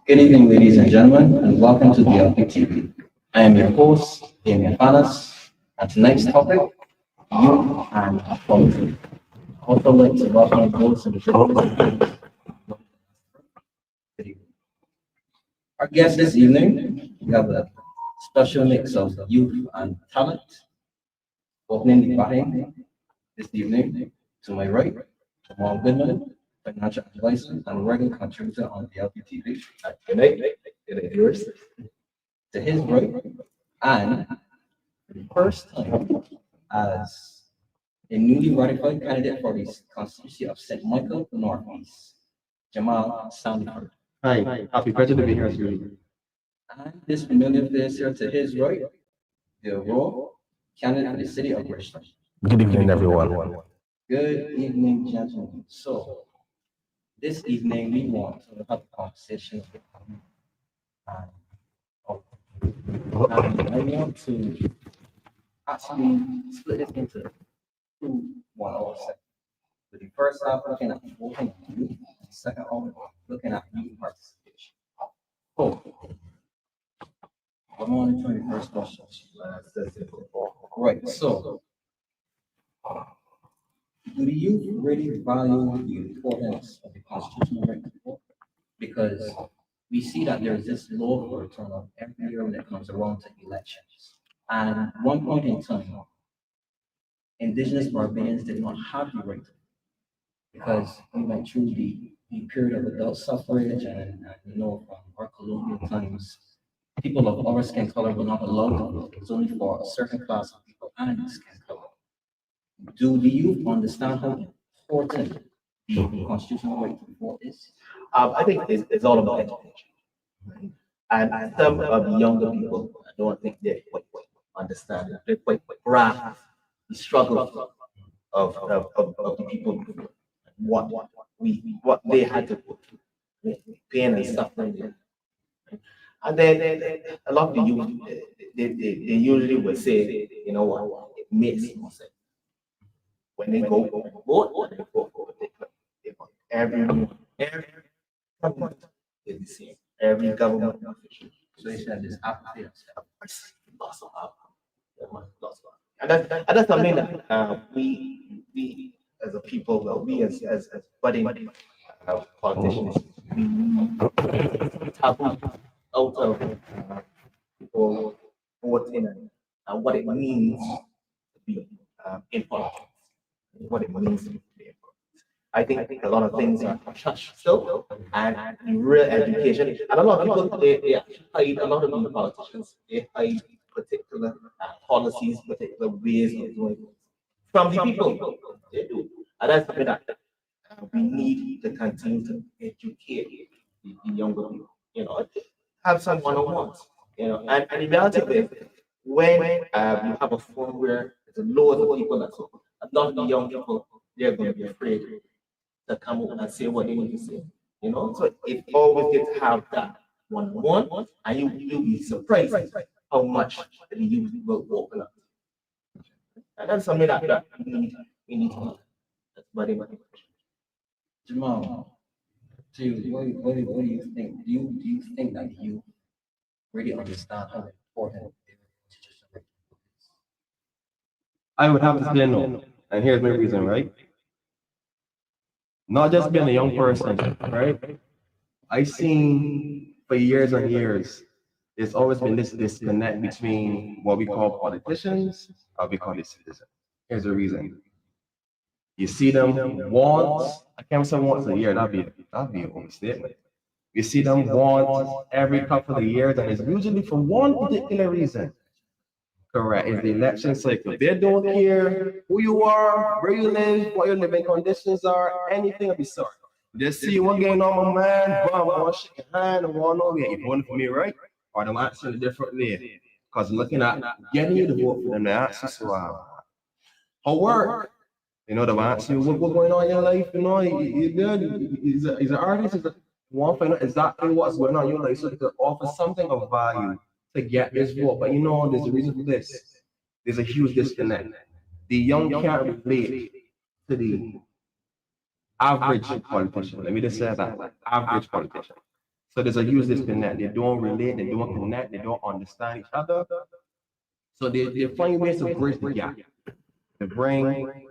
Good evening, ladies and gentlemen, and welcome to the TV. I am your host, Damien Fanus, and tonight's topic, youth and politics. I also like to welcome those individuals. Our guest this evening, we have a special mix of youth and talent. Opening the batting this evening, to my right, Jamal Goodman, financial advisor and regular contributor on the LPTV. Good night, good night, viewers. To his right, and for the first time as a newly ratified candidate for the constituency of St. Michael Northeast, Jamal Sandiford. Hi, happy pleasure to be here, Julie. And this familiar face here to his right, the Rowe, candidate for the city of Bridgetown. Good evening, everyone. Good evening, gentlemen. So, this evening we want to have a conversation and, and I want to actually split it into two 1 hour segments. With the first half looking at voting and youth, and the second half looking at youth participation. So, I'm on to the first question. Right, so do the youth really value the importance of the constitutional right to vote? Because we see that there is this low for turnout every year when it comes around to elections. And at one point in time, indigenous Barbadians did not have the right to vote because we went through the period of adult suffrage and from our colonial times, people of our skin color were not allowed to vote. It was only for a certain class of people and skin color. Do the youth understand how important the constitutional right to vote is? I think it's all about education. Right? And some of the younger people, I don't think they quite understand, they quite grasp the struggle of the people, what they had to put through, pain and suffering. Right? And then a lot of the youth, they usually will say, you know what, it makes more sense. When they go vote, they vote for everyone is the same. Every government official. So they said this apathy. Lots of lots of. And that's something that we as a people, well, we as budding politicians, we tap out of people voting and what it means to be in politics. What it means to be in politics. I think a lot of things are touched still, and real education. And a lot of people they actually hide, a lot of the politicians they hide particular policies, particular ways of doing things from the people. They do, and that's something that we need to continue to educate the younger people. Have some one-on-ones. And the reality is when you have a forum where there's a lot of people that's open, a lot of the young people, they're going to be afraid to come up and say what they need to say. So it always gets to have that one-on-one, and you'll be surprised how much the youth will open up. And that's something that we need to do. That's very much. Jamal, what do you think? Do you think that you really understand how important the constitutional right to vote is? I would have to say no, and here's my reason, right? Not just being a young person, right? I've seen for years and years, there's always been this disconnect between what we call politicians and what we call the citizens. Here's the reason. You see them once, I can't say once a year, that'd be a overstatement. You see them once every couple of years, and it's usually for one particular reason. Correct. It's the election cycle. They don't care who you are, where you live, what your living conditions are, anything of the sort. They see what going on, my man. Bam, I want to shake your hand. I want to know, yeah, you're voting for me, right? Or I'm asking a different way. Because looking at getting you to vote for them, they ask you, so how work? They ask you, what's going on in your life? You good? He's an artist. He's want to find out exactly what's going on in your life so they can offer something of value to get this vote. But there's a reason for this. There's a huge disconnect. The young can't relate to the average politician. Let me just say that, average politician. So there's a huge disconnect. They don't relate, they don't connect, they don't understand each other. So they find ways to bridge the gap. To bring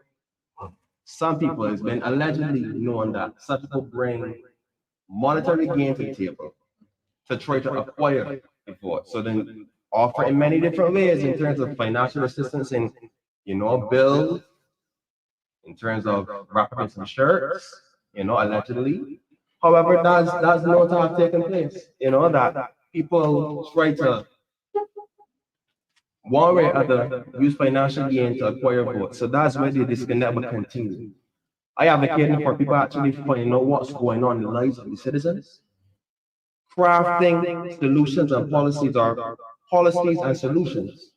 some people, it's been allegedly known that some people bring monetary gain to the table to try to acquire the vote. So then offer in many different ways in terms of financial assistance and bills, in terms of wrapping some shirts, allegedly. However, that's not to have taken place. That people try to one way or other use financial gain to acquire votes. So that's where the disconnect will continue. I advocate for people actually finding out what's going on in the lives of the citizens, crafting solutions and policies and solutions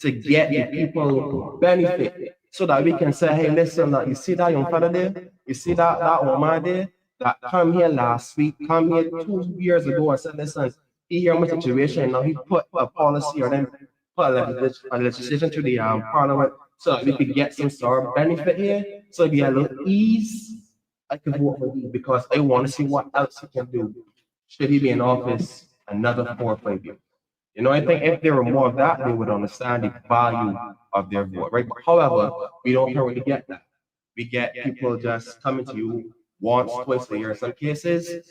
to get the people benefit so that we can say, hey, listen, you see that young fella there? You see that woman there that come here last week, come here 2 years ago and said, listen, he hear my situation, now he put a policy or then put a legislation to the parliament so that we could get some sort of benefit here. So be a little ease. I can vote for you because I want to see what else he can do. Should he be in office another 4 or 5 years? I think if there were more of that, they would understand the value of their vote, right? But however, we don't currently get that. We get people just coming to you once, twice a year in some cases,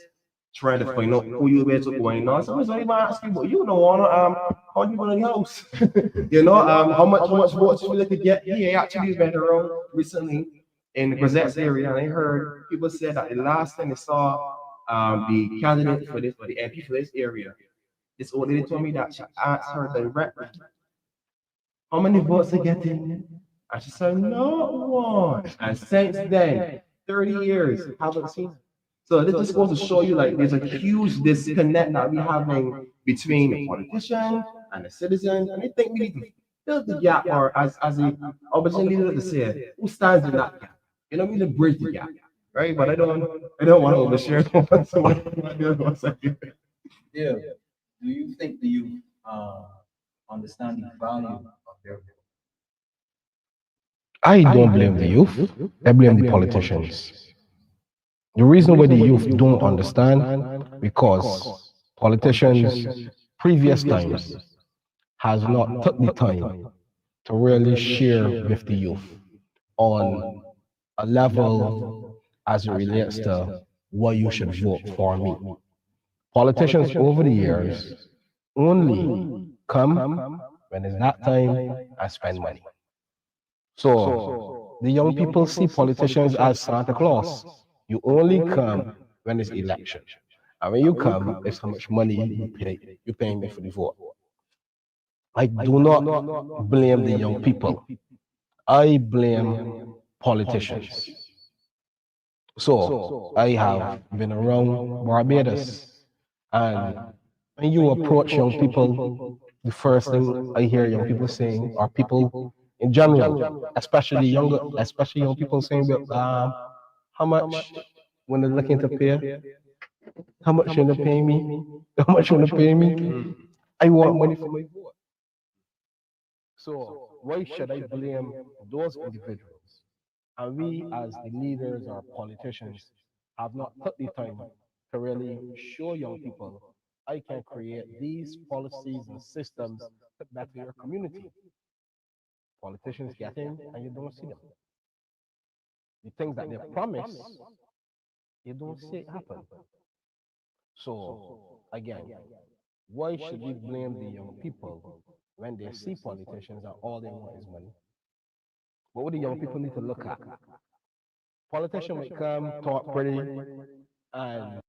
trying to find out who you is, what's going on. Somebody's even ask you, but you don't want to, how do you want the house? How much votes you really could get? He actually been around recently in the Gazette's area, and I heard people say that the last time they saw the candidate for the MP for this area, this old lady told me that she asked her directly, how many votes they getting? And she said, no one. And since then, 30 years, haven't seen it. So this just goes to show you like there's a huge disconnect that we're having between the politician and the citizen. And I think we need to fill the gap, or as the opposition leader to say, who stands in that gap? We need to bridge the gap. Right? But I don't want to overshare. Yeah. Do you think the youth understand the value of their vote? I don't blame the youth, I blame the politicians. The reason why the youth don't understand, because politicians, previous times, has not took the time to really share with the youth on a level as it relates to why you should vote for me. Politicians over the years only come when it's that time and spend money. So the young people see politicians as Santa Claus. You only come when it's election. And when you come, it's how much money you pay. You paying me for the vote. I do not blame the young people. I blame politicians. So I have been around Barbados, and when you approach young people, the first thing I hear young people saying, or people in general, especially young people saying, well, how much when they're looking to pay, how much you gonna pay me? How much you gonna pay me? I want money for my vote. So why should I blame those individuals? And we, as the leaders or politicians, have not took the time to really show young people I can create these policies and systems to better your community. Politicians get in and you don't see them. The things that they promise, you don't see it happen. So again, why should we blame the young people when they see politicians and all they want is money? What would the young people need to look at? Politicians would come, talk pretty, and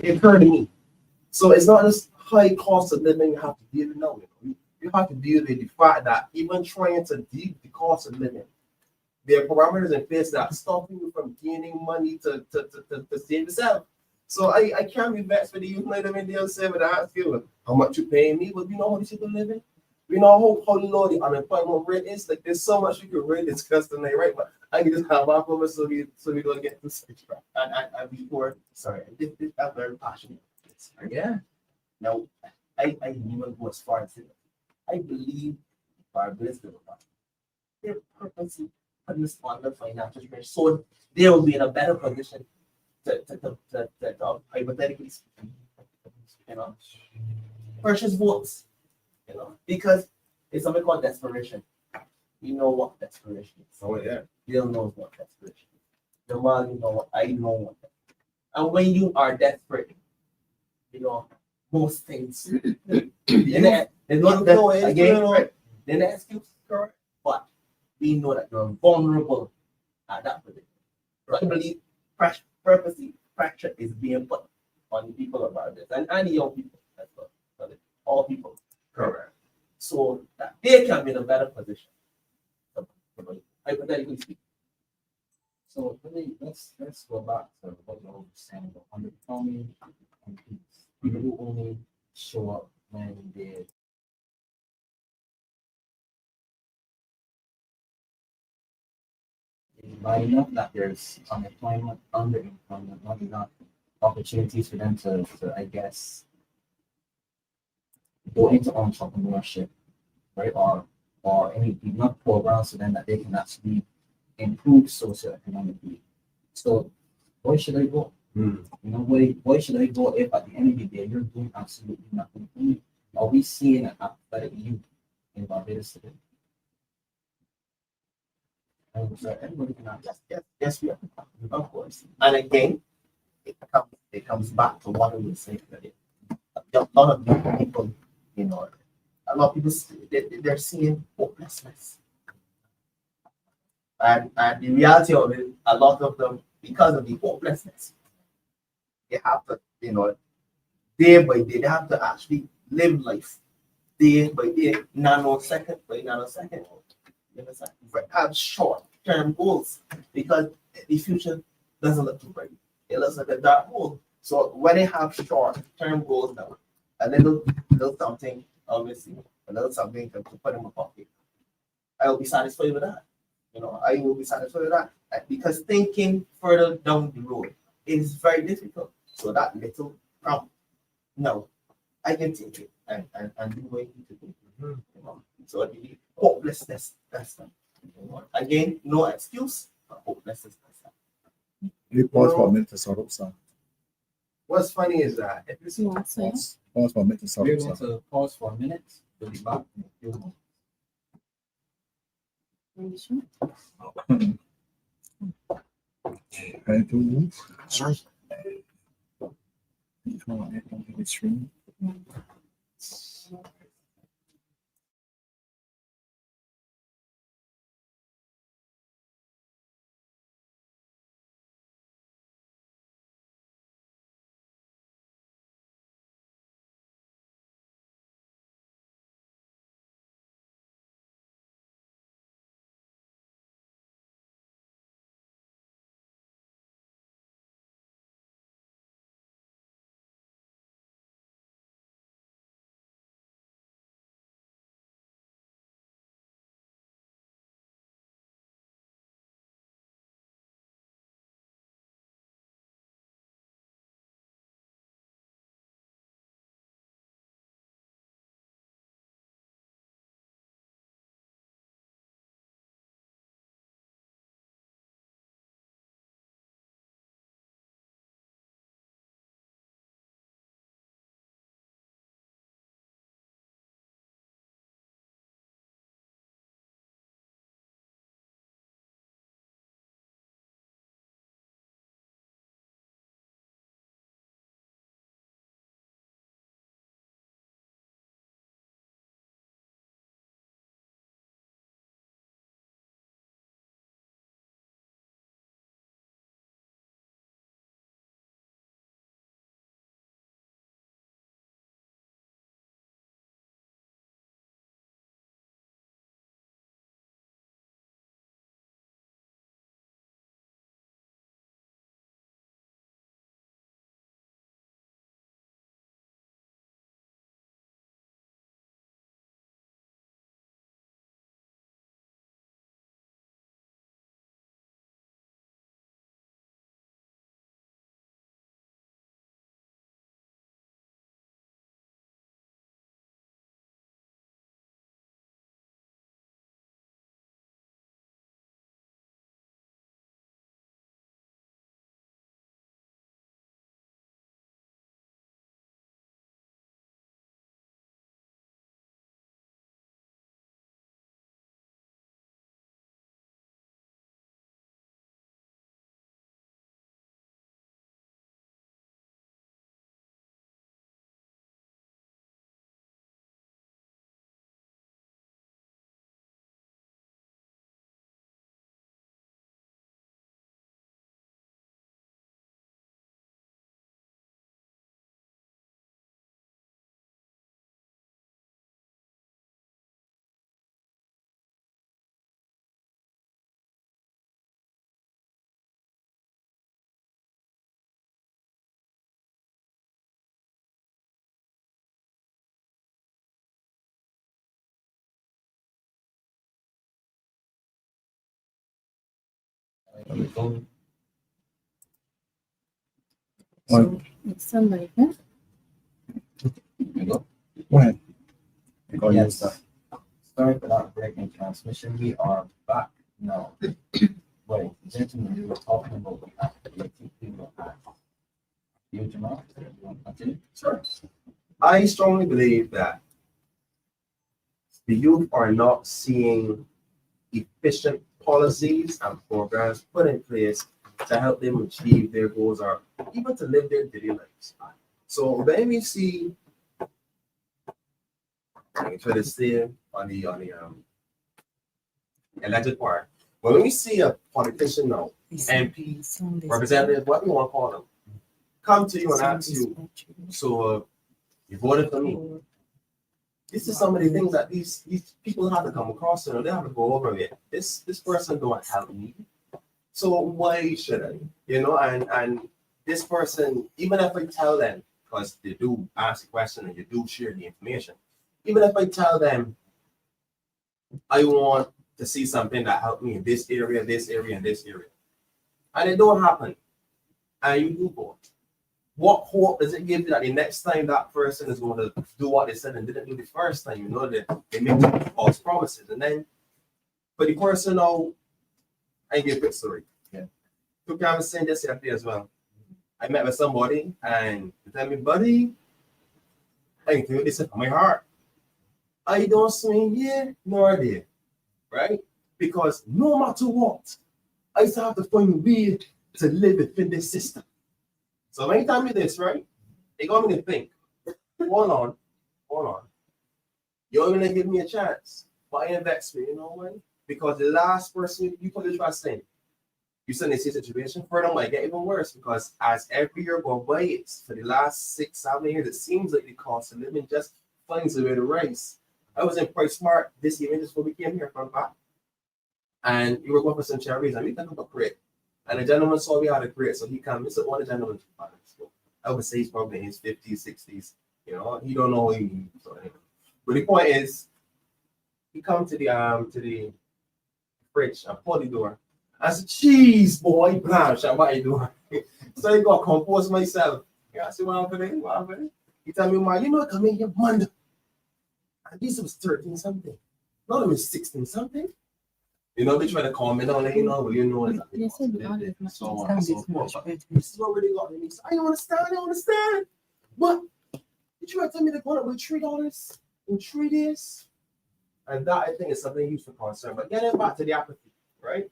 it occurred to me. So it's not just high cost of living you have to deal with now. You have to deal with the fact that even trying to deal with the cost of living, there are parameters in place that stop you from gaining money to save yourself. So I can't be vexed with the youth like them in the say with that feel how much you paying me, but we know how these people living. We know how low the unemployment rate is. Like there's so much we could really discuss tonight, right? But I can just have our over so we don't get to switch back. And before, sorry, this I'm very passionate. Yeah. Now I even go as far as it. I believe Barbados development. They're purposely putting this on the financial strength so they will be in a better position to hypothetically speaking, purchase votes, because it's something called desperation. You know what desperation is. Oh yeah. Bill knows what desperation is. Jamal, you know what I know what. And when you are desperate, most things. They're not again, right? They're not excuse, correct? But we know that you're vulnerable at that position. So I believe purposely pressure is being put on the people about this and the young people as well. So all people. Correct. So that they can be in a better position. Hypothetically speaking. So let's go back to what you were saying about underperforming and people who only show up when they by enough that there's unemployment, underemployment, not enough opportunities for them to I guess go into entrepreneurship, right? Or any enough programs for them that they can actually improve socioeconomically. So where should I go? Where should I go if at the end of the day you're doing absolutely nothing? Are we seeing an apathetic youth in Barbados today? So everybody can ask. Yes, we are. Of course. And again, it comes back to what we were saying earlier. A lot of young people, a lot of people they're seeing hopelessness. And the reality of it, a lot of them, because of the hopelessness, they have to, day by day, they have to actually live life day by day, nanosecond by nanosecond. You understand? Have short-term goals because the future doesn't look too bright. It looks like a dark hole. So when they have short-term goals now, a little something, obviously, a little something to put in my pocket, I will be satisfied with that. I will be satisfied with that because thinking further down the road is very difficult. So that little prompt, no, I can take it and do what I need to do. So the hopelessness, that's that. Again, no excuse, but hopelessness, that's that. You pause for a minute to sort out something. What's funny is that if you see Pause for a minute to sort We're out going something. to pause for a minute. We'll be back in a few moments. Ready to move? Sorry. Come on, it's streaming. So, It's somebody, huh? go ahead. Go Yes. use that. Sorry for that breaking transmission. We are back now. Wait, gentlemen, we were talking about the activity people have. You, Jamal, you want to continue? Sure. I strongly believe that the youth are not seeing efficient policies and programs put in place to help them achieve their goals or even to live their daily lives. So when we see, I try to stay on the elected part, but when we see a politician now, MP, representative, what we want to call them, come to you and ask you, so you voted for me. This is some of the things that these people have to come across, you know, they have to go over it. This person don't help me, so why should I? You know, and this person, even if I tell them, because they do ask the question and you do share the information, even if I tell them I want to see something that help me in this area, this area, and this area, and it don't happen, and you do vote. What hope does it give you that the next time that person is going to do what they said and didn't do the first time? You know, they make false promises. And then for the person now, I give a quick story. Yeah. Took time to send this yesterday as well. I met with somebody and they tell me, buddy, I feel this from my heart. I don't swing here nor there, right? Because no matter what, I still have to find a way to live within this system. So when you tell me this, right, it got me to think, hold on. You're gonna give me a chance, but I invest me, you know why? Because the last person you put the trust in, you send this situation, further might get even worse because as every year goes by, it's for the last 6-7 years, it seems like the cost of living just finds a way to rise. I was in Price Smart this evening just before we came here from back, and we were going for some cherries, and we took up a crate. And the gentleman saw we had a crate, so he came. He said, "One of the gentlemen, I would say he's probably in his 50s, 60s. You know, he don't know what he means." So anyway. But the point is, he come to the fridge and pull the door. I said, "Jeez, boy, blanche, what you doing?" So he got compose myself. Yeah, I said, "What happened?" He tell me, "Man, you know, come in here Monday." And this was 13 something. Not even 16 something. You know, they try to calm me down, you know, but you know, You said the audio is much so on and so forth. better. This is what really got me. I understand. But you try to tell me to go up with $3 in 3 days? And that I think is something used for concern. But getting back to the apathy, right?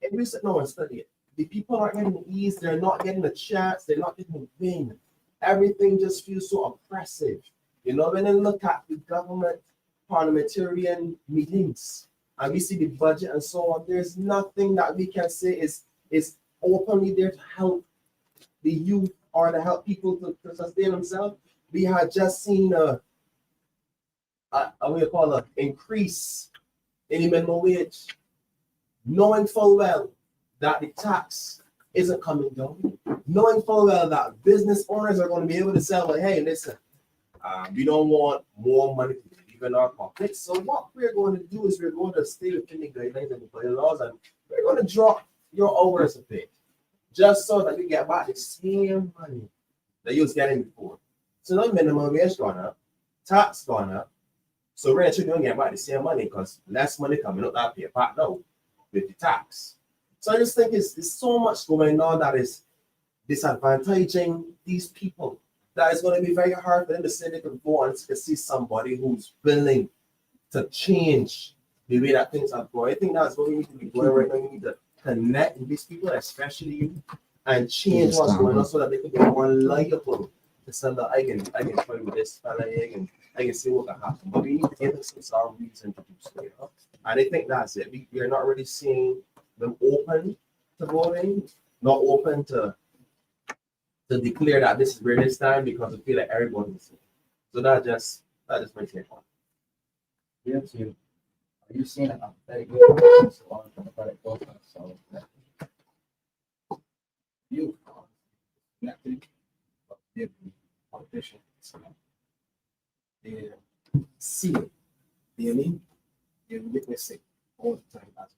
If we sit now and study it, the people aren't getting the ease, they're not getting a chance, they're not getting a win. Everything just feels so oppressive. You know, when they look at the government parliamentarian meetings, and we see the budget and so on, there's nothing that we can say is openly there to help the youth or to help people to sustain themselves. We had just seen a increase in the minimum wage, knowing full well that the tax isn't coming down, knowing full well that business owners are going to be able to sell, like, hey, listen, we don't want more money to leave in our pockets. So what we're going to do is we're going to stay within the guidelines and the bylaws, and we're going to drop your hours a bit, just so that you get back the same money that you was getting before. So now minimum wage gone up, tax gone up. So we're actually going to get back the same money because less money coming up that pay back now with the tax. So I just think it's so much going on that is disadvantaging these people. That is going to be very hard for them to say they can go and to see somebody who's willing to change the way that things are going. I think that's what we need to be doing right now. We need to connect with these people, especially you, and change what's going on so that they can be more liable to send that I can play with this fella, I can see what can happen. But we need to give us our reason to do so, you know? And I think that's it. We are not really seeing them open to voting, not open to declare that this is where this time because I feel like everybody's so that just my take on it. Yeah, so are you seeing an apathetic movement on the democratic process? So you connected with politicians, they see it, you know what I mean? They witness it all the time as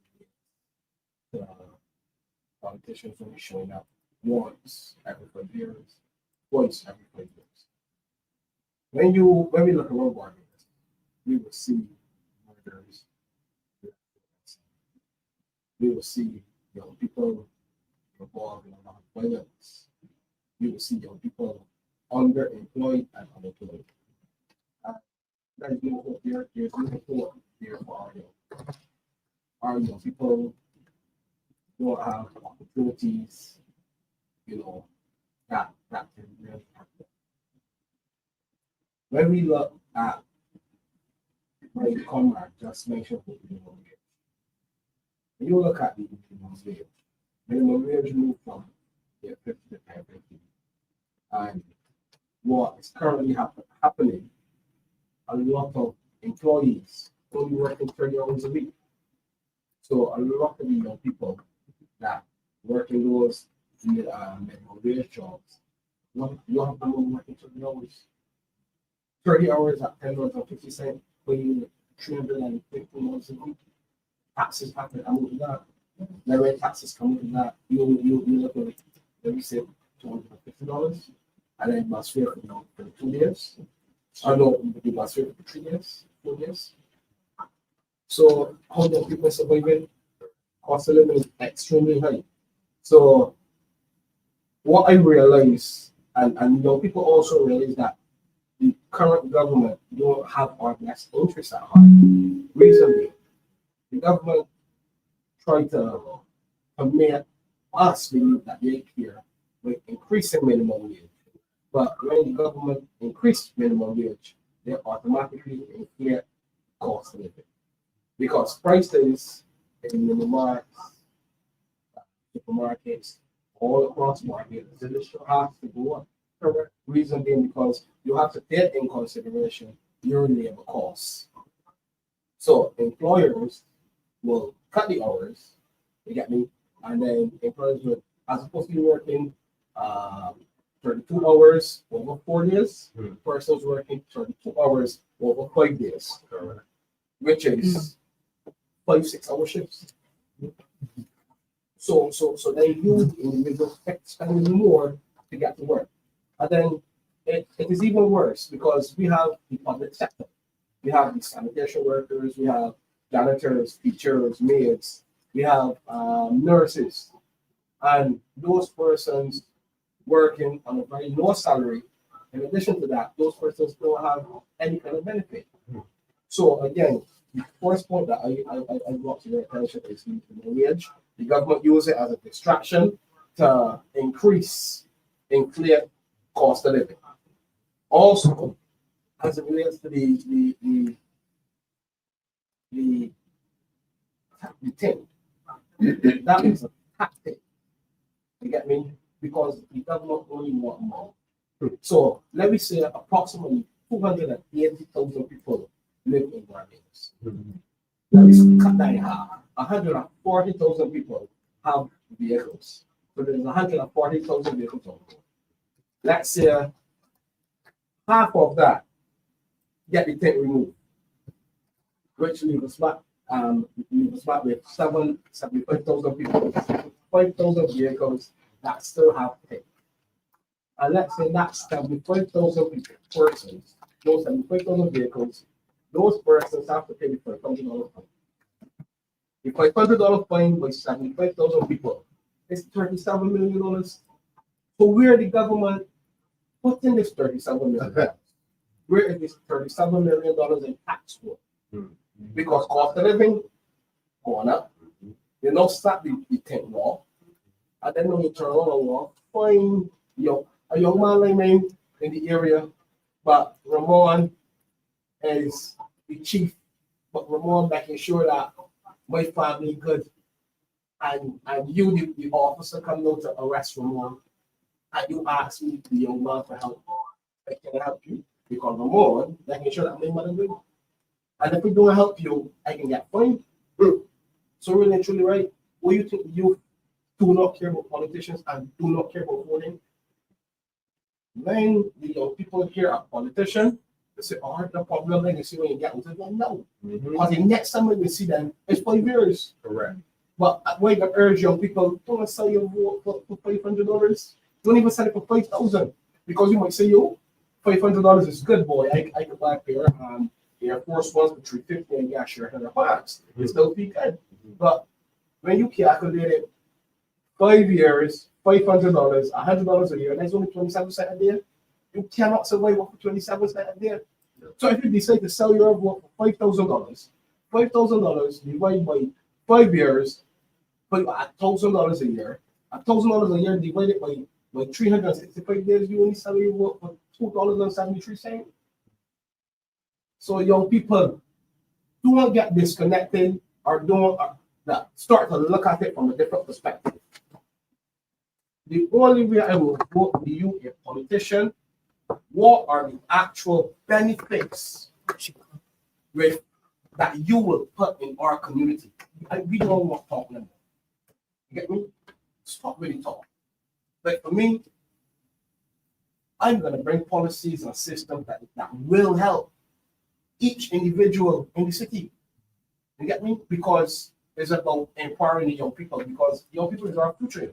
politicians only showing up once every 5 years, twice every 5 years. When we look around Barbados, we will see murders. We will see young people involved in a lot of violence. We will see young people underemployed and unemployed. There is no hope there. There's no hope there for our young. Our young people don't have opportunities, that can really happen. When we look at my comrade just mentioned the minimum wage. When you look at the minimum wage moved from 50 to 10.50. And what is currently happening, a lot of employees only working 30 hours a week. So a lot of the young people that work in those minimum wage jobs, you have them working 30 hours. 30 hours at $10.50, paying $350 a week. Taxes happen, I'm with that. Now when taxes come into that, you look at it, let me say $250, and then bus fare for 2 years. I know you bus fare for 3 years, 4 years. So how do people survive? Cost of living is extremely high. So what I realize, and people also realize that the current government don't have our best interests at heart. Reason being, the government tried to make us believe that they care with increasing minimum wage. But when the government increased minimum wage, they automatically inflate cost of living. Because prices in minimarts, supermarkets, all across markets, have to go up. Correct. Reason being because you have to take in consideration your labor costs. So employers will cut the hours, you get me? And then employers will, as opposed to be working 32 hours over 4 days, persons working 32 hours over 5 days, which is 5-6 hour shifts. So then you individuals spending more to get to work. And then it is even worse because we have the public sector. We have the sanitation workers, we have janitors, teachers, maids, we have nurses. And those persons working on a very low salary. In addition to that, those persons don't have any kind of benefit. So again, the first point that I brought to your attention is the minimum wage. The government uses it as a distraction to inflate cost of living. Also, as it relates to the thing, that is a tactic. You get me? Because the government only want more. So let me say approximately 280,000 people live in Barbados. Let me cut that in half. 140,000 people have vehicles. So there's 140,000 vehicles on board. Let's say half of that get the thing removed, which leaves us back with 75,000 people, 5,000 vehicles that still have to pay. And let's say that's 75,000 persons, those 75,000 vehicles, those persons have to pay the $500 fine. The $500 fine by 75,000 people is $37 million. So where the government put in this $37 million? Where is this $37 million in tax for? Because cost of living going up, you know, start the thing law, and then when you turn on the law, find a young man like me in the area, but Ramon is the chief, but Ramon making sure that my family good, and you, the officer, come out to arrest Ramon, and you ask me, the young man, for help. I can help you because Ramon making sure that my mother good. And if we don't help you, I can get fined. So really and truly, right? What you think you do not care about politicians and do not care about voting? When the young people hear a politician, they say, oh, the problem, then you see when you get into it. No. Because the next time when you see them, it's 5 years. Correct. But why I urge young people, don't sell your vote for $500. Don't even sell it for 5,000 because you might say, yo, $500 is good, boy. I could buy a pair Air Force Ones for $350 and get a shirt and a pants. It still feel good. But when you calculate it, 5 years, $500, $100 a year, that's only 27 cents a day. You cannot survive off of 27 cents a day. So if you decide to sell your vote for $5,000 divided by 5 years, but $1,000 a year, $1,000 a year divided by 365 days, you only sell your vote for $2.73. So young people, don't get disconnected or don't start to look at it from a different perspective. The only way I will vote you a politician, what are the actual benefits with that you will put in our community? We don't want talking about. You get me? Stop really talking. But for me, I'm going to bring policies and systems that will help each individual in the city. You get me? Because it's about empowering the young people, because young people is our future.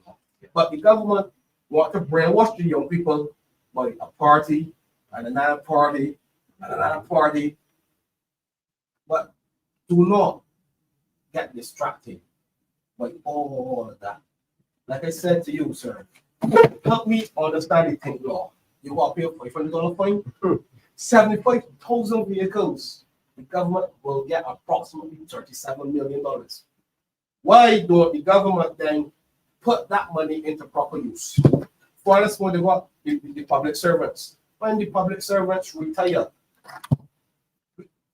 But the government want to brainwash the young people by a party and another party and another party. But do not get distracted by all of that. Like I said to you, sir, help me understand the thing law. You want to pay a $500 fine? 75,000 vehicles. The government will get approximately $37 million. Why don't the government then put that money into proper use? For instance, when they got the public servants. When the public servants retire,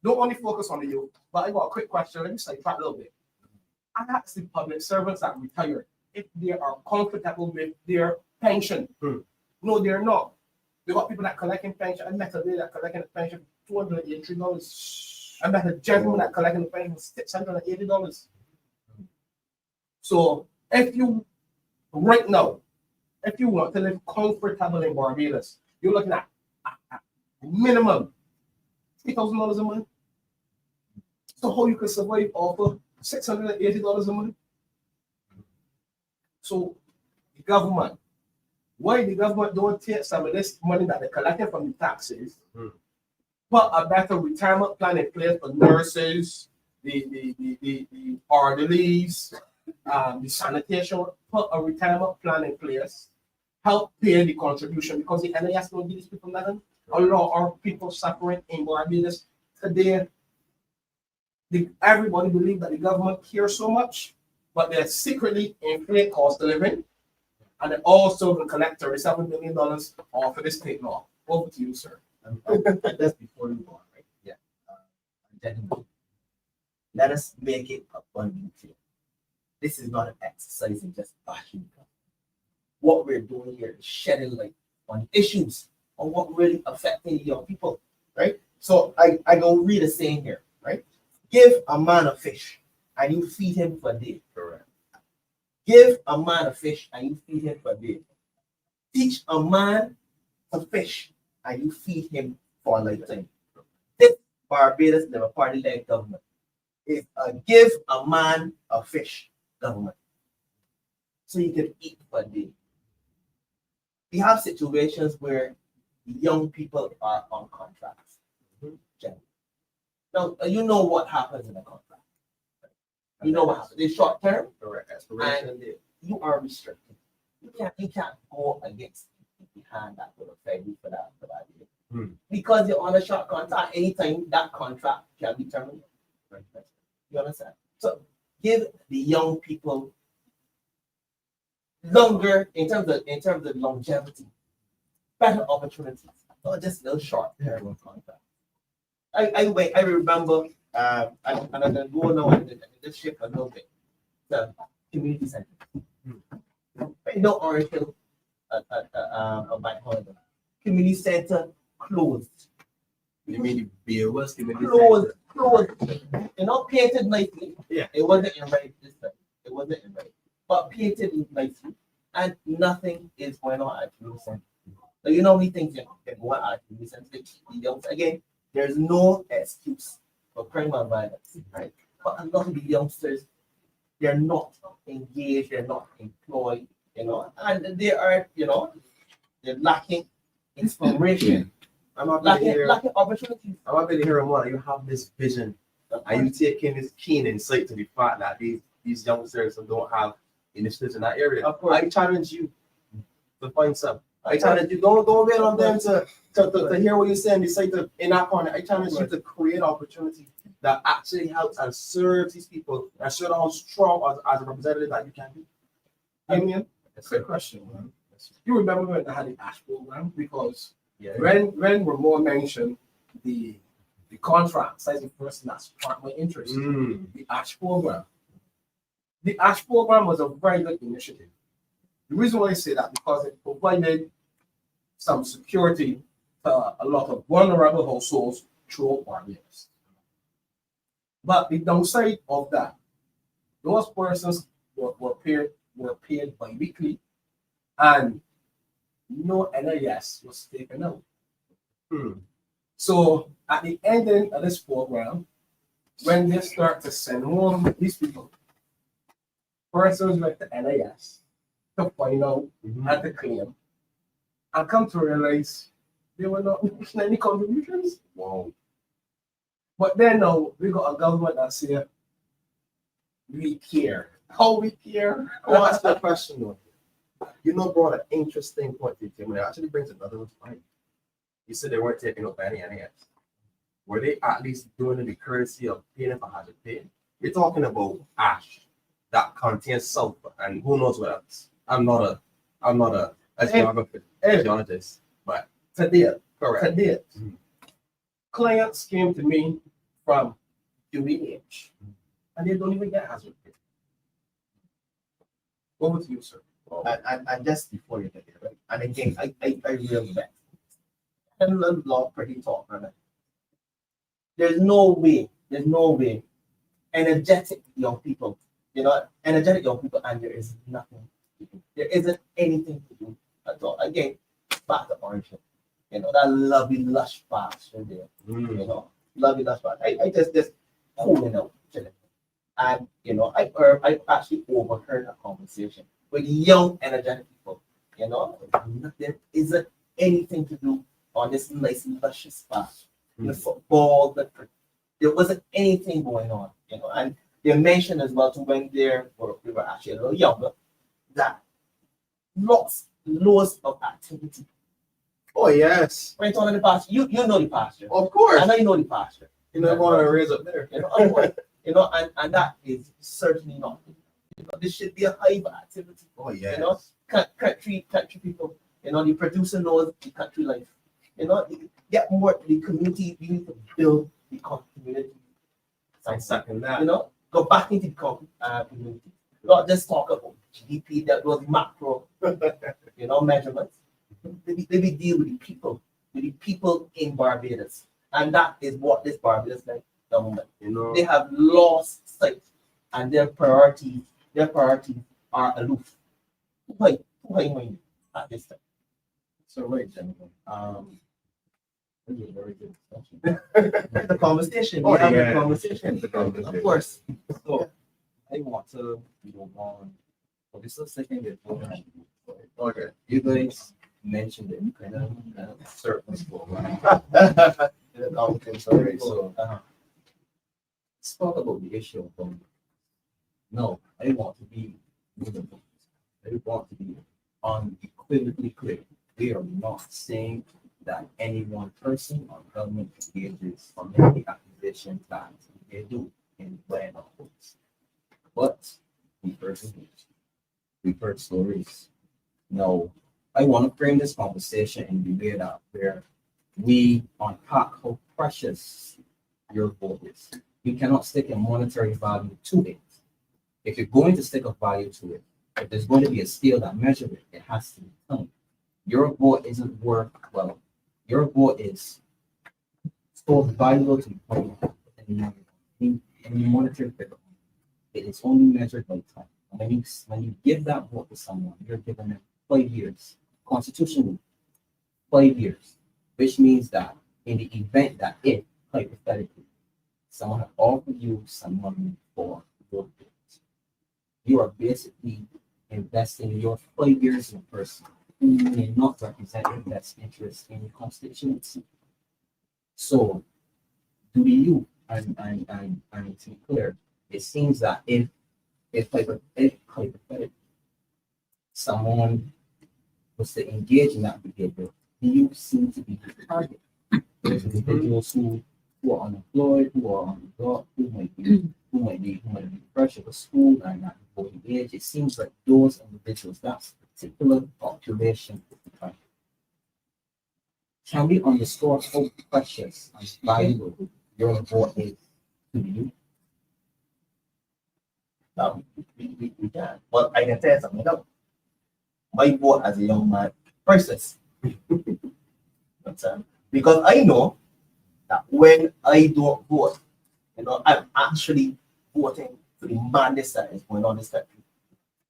don't only focus on the youth, but I got a quick question. Let me sidetrack a little bit. I asked the public servants that retire if they are comfortable with their pension. No, they're not. They got people that collecting pension. I met a lady that collecting a pension for $283. I met a gentleman that collecting a pension for $680. So if you right now, if you want to live comfortable in Barbados, you're looking at minimum $3,000 a month. So how you can survive off of $680 a month? So the government, why the government don't take some of this money that they're collecting from the taxes, put a better retirement plan in place for nurses, the orderlies, the sanitation, put a retirement plan in place, help pay the contribution, because the NIS don't give these people nothing. A lot of people suffering in Barbados today. Everybody believes that the government cares so much, but they're secretly inflate cost of living, and they also will collect $37 million off of this state law. Over to you, sir. That's before you go on, right? Yeah. Gentlemen, let us make it abundantly clear. This is not an exercise in just bashing. What we're doing here is shedding light on issues, on what really affecting young people, right? So I go read a saying here, right? Give a man a fish and you feed him for a day. Correct. Give a man a fish and you feed him for a day. Teach a man to fish and you feed him for a lifetime. This Barbados Never Party-led government is a give a man a fish government, so you can eat for a day. We have situations where young people are on contracts. Now, you know what happens in a contract. You know what happens. It's short term, and you are restricted. You can't go against the hand that will affect you for that day. Because you're on a short contract, anytime that contract can be terminated. You understand? So give the young people longer in terms of longevity, better opportunities, not just little short term contracts. I remember and I'm gonna go now and just shift a little bit. The community center. No Orange Hill a bank holiday. Community center closed. You mean the beer was closed. You know, painted nicely. Yeah. It wasn't in right this time. It wasn't in right. But painted nicely. And nothing is going on at community center. So you know many things can go on at community center. Again, there's no excuse for crime and violence, right? But a lot of the youngsters they're not engaged, they're not employed, and they are, they're lacking inspiration, I'm not really here. lacking opportunities. I'm not really hearing what you have this vision. Are you taking this keen insight to the fact that these youngsters don't have initiatives in that area? Of course. I challenge you to find some. I challenge you, don't wait on them to hear what you say and decide to enact on it. I challenge you to create opportunity that actually helps and serves these people and show them how strong as a representative that you can be. Damien, that's a good question, man. You remember when I had the ASH program? Because Yeah. when Ramon mentioned the contract, as the person that sparked my interest, the ASH program. The ASH program was a very good initiative. The reason why I say that because it provided some security to a lot of vulnerable households throughout Barbados. But the downside of that, those persons were paid bi-weekly, and no NIS was taken out. So at the ending of this program, when they start to send home these people, persons with the NIS to find out and to claim, and come to realize they were not making any contributions. Wow. But then now we got a government that say we care. How we care? I'll ask you a question though. You brought an interesting point to the table. It actually brings another one to mind. You said they weren't taking up any NAS. Were they at least doing the courtesy of paying if I had to pay? You're talking about ash that contains sulfur and who knows what else. I'm not a geologist, but Today, correct. clients came to me from UAH, and they don't even get hazard pay. Over to you, sir. And just before you get there, right? And again, I really bet. And learn law pretty talk, right? There's no way, energetic young people, and there is nothing to do. There isn't anything to do at all. Again, back to origin. That lovely lush pasture there. Lovely lush pasture. I just holding out, chilling. And I actually overheard a conversation with young energetic people. There isn't anything to do on this nice luscious pasture. The football, there wasn't anything going on. And they mentioned as well to when we were actually a little younger, that lots of activity. Oh yes. Right on in the pasture. You know the pasture. Of course. I know you know the pasture. Want to raise up there. And that is certainly not. This should be a hive activity. Oh yes. Country people. The producing those the country life. Get more the community. You need to build the community. I second that. Go back into the community. Not just talk about GDP. That was macro. Measurements. They deal with the people in Barbados, and that is what this Barbados government. They have lost sight, and their priorities are aloof. Why at this time? So right, gentlemen. This is a very good discussion. The conversation. Oh, We have yeah. a conversation. The conversation. Of course. So I want to move on. For this second bit. Okay. You guys mentioned it kind of surface level, right? Sorry. So let's talk about the issue of boundaries. No, I want to be unequivocally clear. We are not saying that any one person or government engages on any accusation that they do in land or books. But we've heard stories. No, I want to frame this conversation in the way that where we unpack how precious your vote is. We cannot stick a monetary value to it. If you're going to stick a value to it, if there's going to be a scale that measures it, it has to be time. Your vote isn't worth, well, your vote is so valuable to the public in monetary figure. It is only measured by time. And when you give that vote to someone, you're giving them 5 years, constitutionally, 5 years, which means that in the event that if, hypothetically, someone had offered you some money for your vote, you are basically investing your 5 years in a person who may not represent your best interest in your constituency. So, to the youth, and to be clear, it seems that if hypothetically someone was to engage in that behavior, the youth seem to be the target. Those individuals who are unemployed, who are on the block, who might be fresh out of school and not voting age. It seems like those individuals, that's the particular population of the country. Can we underscore how precious and valuable your vote is to the youth? No, we can. Well, I can tell you something. No. My vote as a young man, priceless. Because I know that when I don't vote, I'm actually voting for the madness that is going on in this country.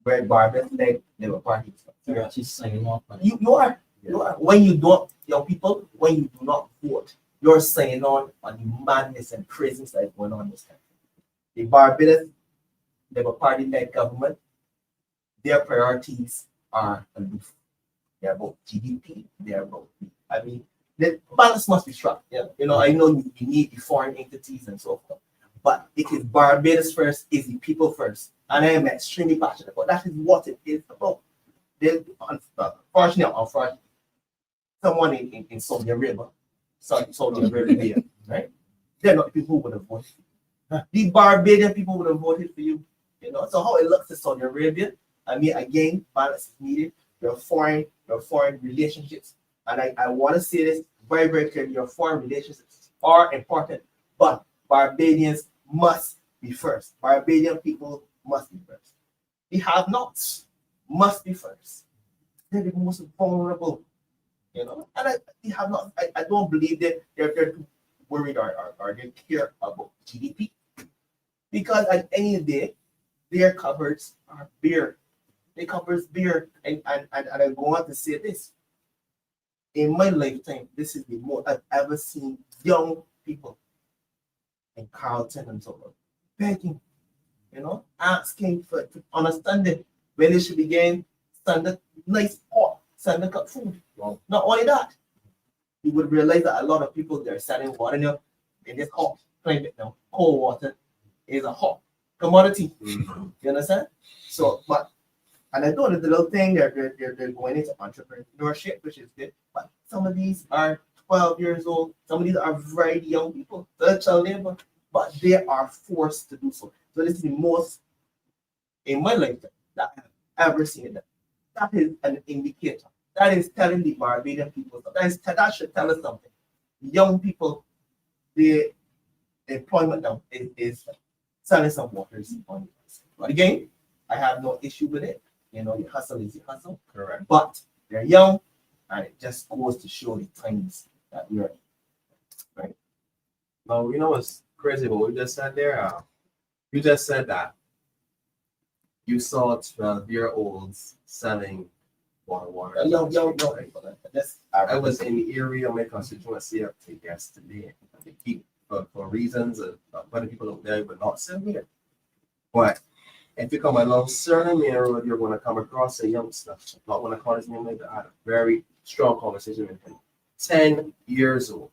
Where Barbados led Labour Party. You're actually signing off on it. You are. You are. When you don't, young people, when you do not vote, you're signing on the madness and craziness that is going on in this country. The Barbados Labour Party led government, their priorities are aloof. They're about GDP, they're about, the balance must be struck. Yeah. I know you need the foreign entities and so forth, but it is Barbados first, is the people first. And I am extremely passionate about that. Is what it is about. Unfortunately, someone in Saudi Arabia, right? They're not the people who would have voted. The Barbadian people would have voted for you. So how it looks in Saudi Arabia, again, balance is needed. Your foreign relationships. And I want to say this very, very clearly. Your foreign relationships are important, but Barbadians must be first. Barbadian people must be first. The have-nots must be first. They're the most vulnerable, And the have-nots, I don't believe that they're too worried or they care about GDP. Because at any day, their cupboards are bare. They covers beer. And I go on to say this. In my lifetime, this is the most I've ever seen young people in Carlton and so on begging, asking for understanding when they should be getting standard nice hot standard cup food. Wow. Not only that, you would realize that a lot of people they're selling water in this hot climate now. Cold water is a hot commodity. Mm-hmm. You understand? So, and I know that the little thing they're going into entrepreneurship, which is good, but some of these are 12 years old, some of these are very young people, they're child labor, but they are forced to do so. So this is the most in my lifetime that I have ever seen that. That is an indicator. That is telling the Barbadian people that should tell us something. Young people, the employment now is selling some waters. But again, I have no issue with it. The hustle is the hustle. Correct. But they're young, and it just goes to show the times that we're in. Right? Now, what's crazy about what we just said there? You just said that you saw 12-year-olds selling water. Young. I was in the area of my constituency up to yesterday. They keep for reasons of other people out there would not sell here. But if you come along certain main road, you're going to come across a youngster. I'm not going to call his name later. I had a very strong conversation with him. 10 years old.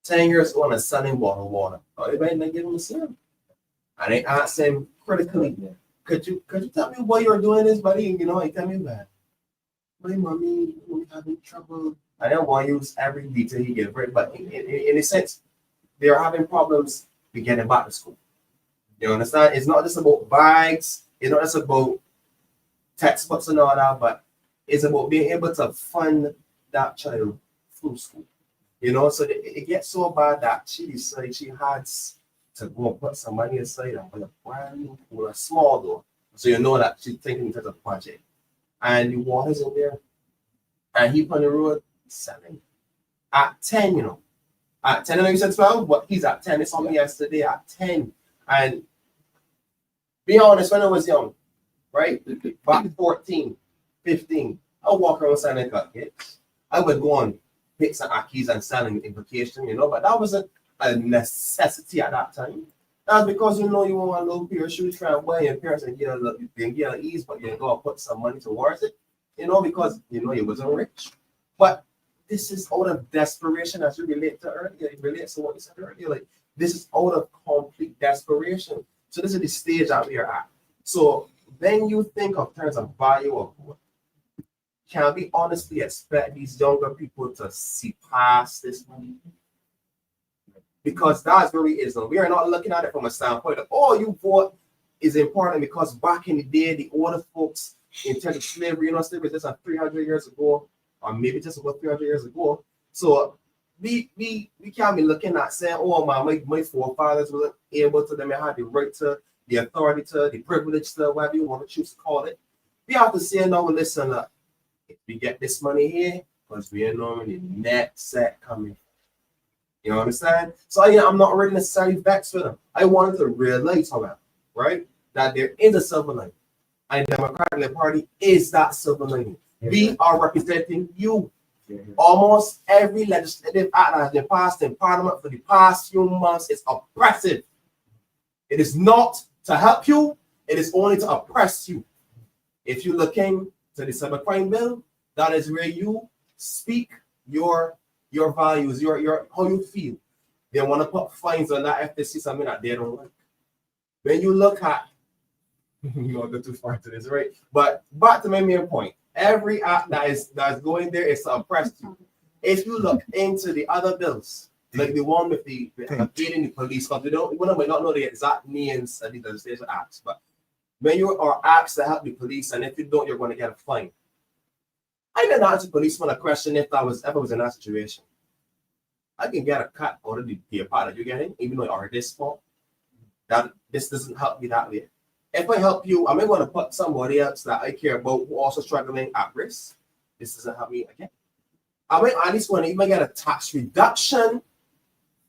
10 years old and selling water. Everybody not give him a sale. And I asked him critically, could you tell me why you're doing this, buddy? He tell me that. My mommy, we having trouble. I don't want to use every detail he gave, right? But in a sense, they're having problems with getting back to school. You understand? It's not just about bags. It's not just about textbooks and all that, but it's about being able to fund that child through school. So it gets so bad that she decided she had to go and put some money aside and buy a brand new pool, a small door. So that she's thinking in terms of project. And the water's in there. And he on the road selling. At 10, At 10, I know you said 12, but he's at 10. It's on me yesterday at 10. And be honest, when I was young, right? Back 14, 15, I would walk around selling cupcakes. I would go on pick some akis and selling invocation, but that wasn't a necessity at that time. That's because you know you want a little pair of shoes, try and buy your parents and get a little, you can get an ease, but you go and put some money towards it, because you know you wasn't rich. But this is out of desperation, as you relate to earlier. It relates to what you said earlier. Like this is out of complete desperation. So this is the stage that we are at. So when you think of terms of value of gold, can we honestly expect these younger people to see past this money? Because that's where it is. We are not looking at it from a standpoint of, oh, you vote is important because back in the day, the older folks in terms of slavery, slavery is just 300 years ago, or maybe just about 300 years ago. So we can't be looking at saying, oh, my forefathers were able to, them had the right to, the authority to, the privilege to, whatever you want to choose to call it. We have to say, no, listen, if we get this money here, because we are normally net set coming. You know what I'm saying? So I'm not really necessarily vexed with them. I wanted to realize, however, right, that there is a silver lining. And the Democratic Party is that silver lining. We are representing you. Almost every legislative act that has been passed in Parliament for the past few months is oppressive. It is not to help you, it is only to oppress you. If you look into the cybercrime bill, that is where you speak your values, your how you feel. They want to put fines on that if they see something that they don't like. When you look at, you don't go too far into this, right? But back to my main point, every act that's going there is to oppress you. If you look into the other bills, like the one with the aiding the police, because we might not know the exact names of the legislation acts, but when you are asked to help the police, and if you don't, you're going to get a fine. I didn't ask the policeman a question if I was in that situation. I can get a cut out of the part that you're getting, even though you're already small. That this doesn't help me that way. If I help you, am I going to put somebody else that I care about who also struggling at risk? This doesn't help me again. Am I at least going to even get a tax reduction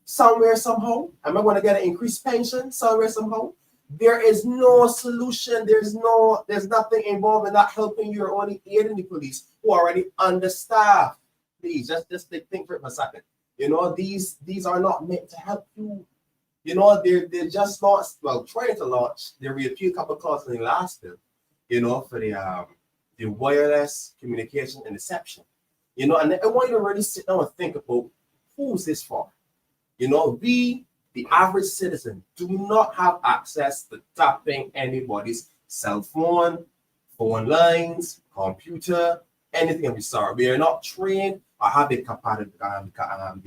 somewhere somehow? Am I going to get an increased pension somewhere somehow? There is no solution. There's nothing involved in that helping you. You're only aiding the police who are already understaffed. Please just think for a second. These are not meant to help you. They're just launched, trying to launch. They repealed a couple of clauses in the last bill, for the wireless communication and reception. And I want you to really sit down and think about who's this for. We, the average citizen, do not have access to tapping anybody's cell phone, phone lines, computer, anything of the sort. We are not trained or have the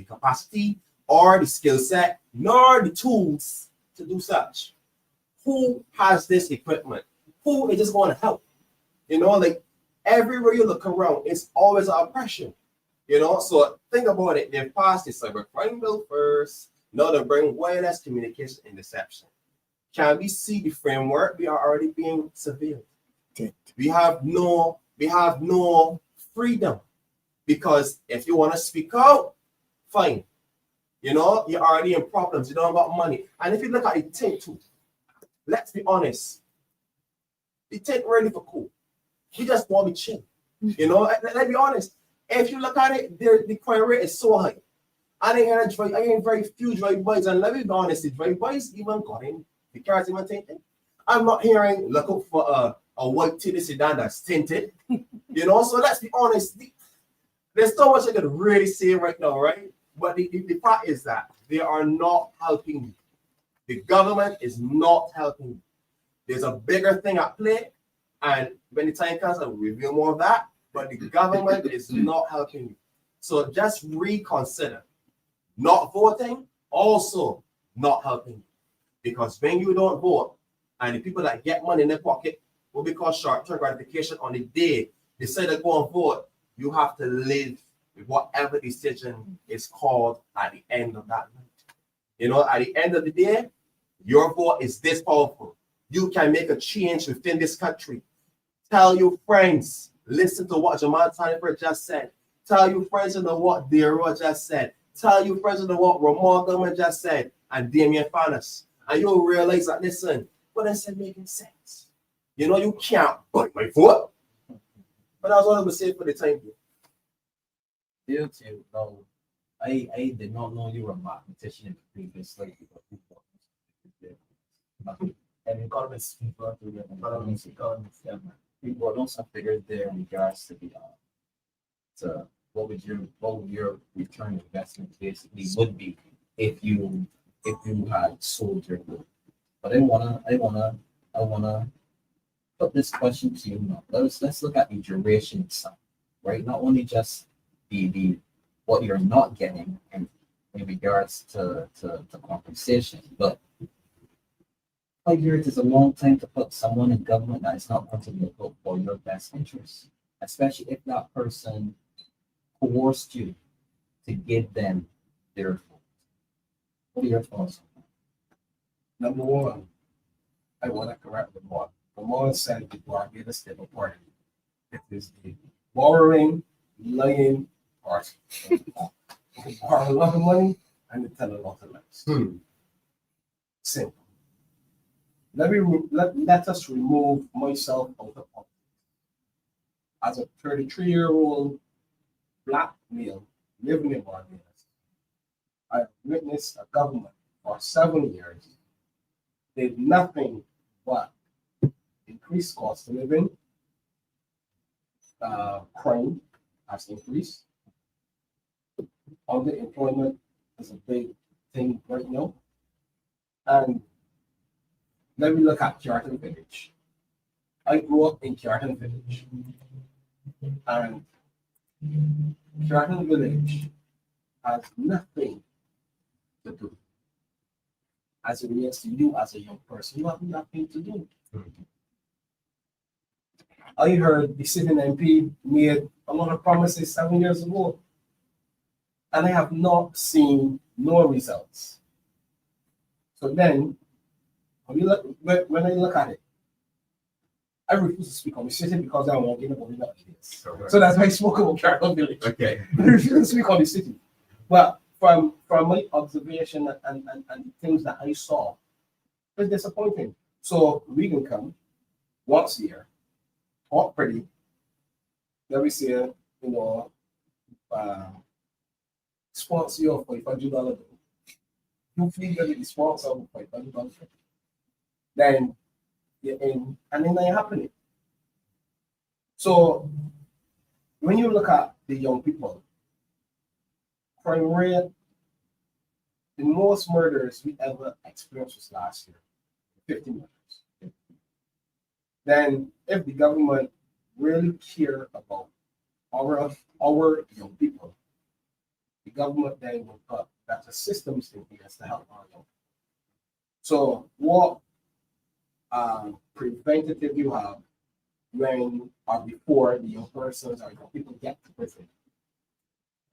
capacity or the skill set, nor the tools to do such. Who has this equipment? Who is just going to help? Like everywhere you look around, it's always an oppression. So think about it. They've passed the cybercrime bill first. Now they bring wireless communication and deception. Can we see the framework? We are already being surveilled. We have no freedom, because if you want to speak out, fine. You're already in problems. You don't got money. And if you look at the tent too, let's be honest. The tent really for cool. We just want to be chill. Let's be honest. If you look at it, the crime rate is so high. I ain't very few drive-bys, and let me be honest, the drive-bys even got in. The cars even tinted. I'm not hearing look out for a white titty sedan that's tinted. So let's be honest. There's so much I could really say right now, right? But the fact is that they are not helping you. The government is not helping you. There's a bigger thing at play, and when the time comes, I will reveal more of that. But the government is not helping you. So just reconsider. Not voting, also not helping you. Because when you don't vote, and the people that get money in their pocket will be called short-term gratification on the day they say they go and vote, you have to live with whatever decision is called at the end of that night. At the end of the day, your vote is this powerful. You can make a change within this country. Tell your friends, listen to what Jamal Sandiford just said. Tell your friends what Rowe just said. Tell your friends what Ramon Goodman just said, and Damien Fanus. And you'll realize that, listen, what I said making sense. You can't buy my vote. But that's what I would say for the time being. No, I did not know you were a mathematician in the previous slide. And economists refer to the economists, yeah. People also figured there in regards to the, to what would your return investment basically would be if you had sold your gold. But I wanna put this question to you now. Let's look at the duration side, right? Not only just the what you're not getting in regards to compensation, but 5 years is a long time to put someone in government that is not going to look out for your best interests, especially if that person coerced you to give them their vote. What are your thoughts on that? Number one, I want to correct Ramon. Ramon said the Barbados Stable Party. It is the borrowing, lying party. They borrow a lot of money and they tell a lot of lies. Simple. Let us remove myself out of politics. As a 33-year-old black male living in Barbados, I have witnessed a government for 7 years did nothing but increase cost of living. Crime has increased. Underemployment is a big thing right now. And let me look at Carleton Village. I grew up in Carleton Village. And Carleton Village has nothing to do. As it relates to you as a young person, you have nothing to do. I heard the sitting MP made a lot of promises 7 years ago, and I have not seen no results. So then, when I look at it, I refuse to speak on the city because I don't want to get about it. So that's why I spoke about Carleton Village. Okay. I refuse to speak on the city. But from my observation and the things that I saw, it's disappointing. So we can come once a year, talk pretty, then we say, sponsor you for $500. You feel that the sponsor of $500. Then you're in, and then they're happening. So when you look at the young people, crime rate, the most murders we ever experienced was last year, 50 murders. Then if the government really care about our young people, the government then will put better systems in place to help our young people. So what preventative you have when or before the young persons or young people get to prison?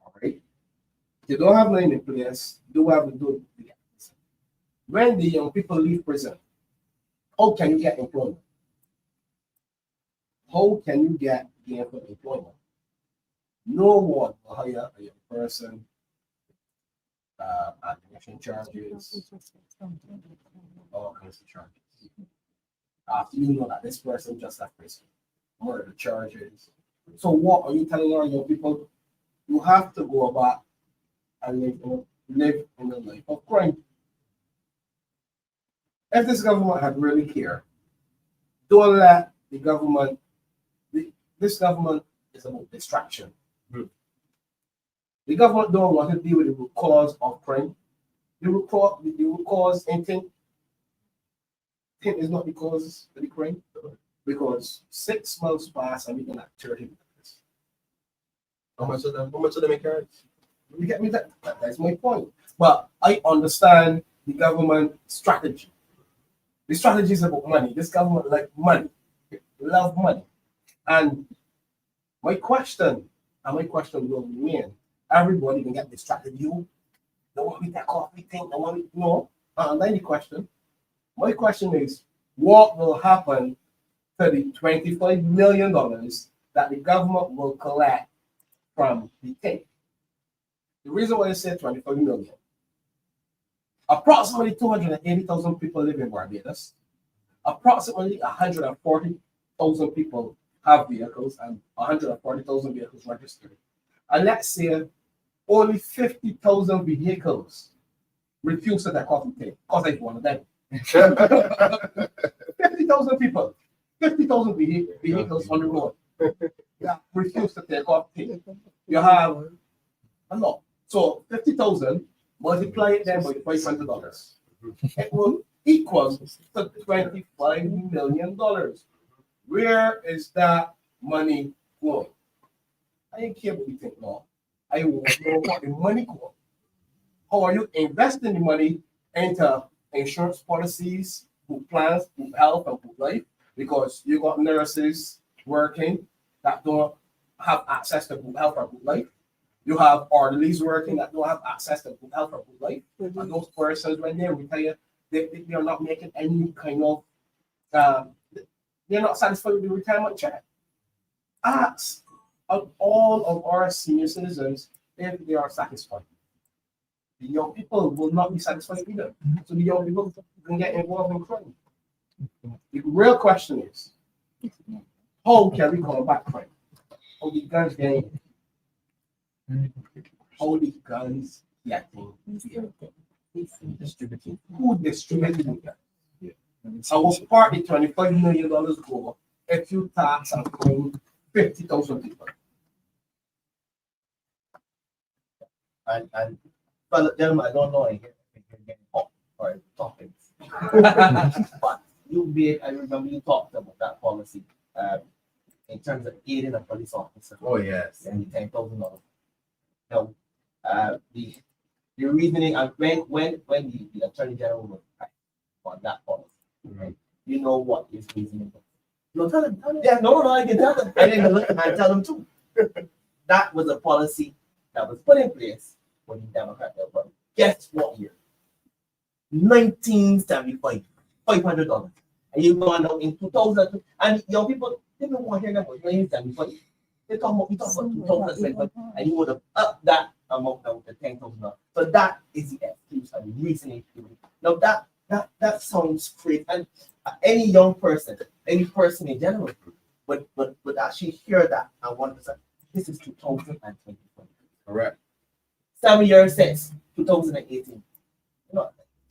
All right. You don't have nothing in place, do have to do to get to prison. When the young people leave prison, how can you get employment? How can you get gainful employment? No one will hire a young person, admission charges, all kinds of charges. After you know that this person just left prison, murder charges. So what are you telling our young people? You have to go about and live in a life of crime. If this government had really cared, don't let the government. This government is about distraction. The government don't want to deal with the root cause of crime. The root cause anything is not because of the crime. Because 6 months pass and we can have 30 minutes. How much of them make cards? You get me? That's my point. But I understand the government strategy. The strategy is about money. This government like money. They love money. And my question will remain, everybody can get distracted. You don't want me to take off anything, don't want me, no. Then the question. My question is, what will happen to the $25 million that the government will collect from the thing? The reason why I said 25 million, approximately 280,000 people live in Barbados. Approximately 140,000 people have vehicles and 140,000 vehicles registered. And let's say only 50,000 vehicles refuse to take off the thing because they want them. 50,000 people, 50,000 vehicles on the road. Yeah, refuse to take off pay. You have a lot. So 50,000, multiply it then by $500. It will equal to $25 million. Where is that money going? I ain't care what you think now. I want to know what the money goes. How are you investing the money into insurance policies, group plans, group health, and group life? Because you got nurses working that don't have access to group health or group life. You have orderlies working that don't have access to group health or group life. And those persons, when they retire, they are not making any kind of, they're not satisfied with the retirement check. Ask of all of our senior citizens if they are satisfied. The young people will not be satisfied either. So the young people can get involved in crime. The real question is, how can we combat crime? How the guns getting, how the guns getting distributed? Who distributed them? I will part the $25 million go if you tax and fine 50,000 people. And but gentlemen, I don't know if you're getting hot for topics. But I remember you talked about that policy in terms of aiding a police officer. Oh, yes. And the $10,000. Now, the reasoning and when the Attorney General was right on that policy, right? You know what his reasoning was. No, tell him. Yeah, no, I can tell them. I didn't look and tell them too. That was a policy that was put in place when the Democrat government. Guess what year? 1975, $500. And you gone out in 2000, and young people, they don't want to hear that about 1975. We talk about 2007, and you would have upped that amount down to $10,000. So that is the excuse and the reasoning. Now that sounds great, and any young person, any person in general, would actually hear that and want to say, this is 2020. Correct. 7 years since 2018.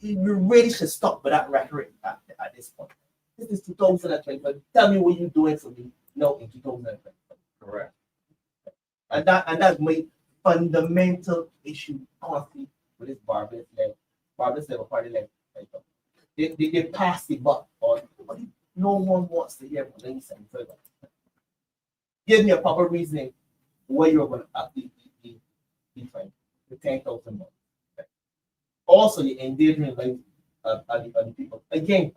You really should stop with that rhetoric at this point. This is 2020. Tell me what you're doing for me now in 2020. Correct. And that's my fundamental issue constantly with this Barbados Labour Party led. They pass the buck on. No one wants to hear what they say further. Give me a proper reasoning why you're going to up the fine to $10,000. Also, you're endangering life of the people. Again,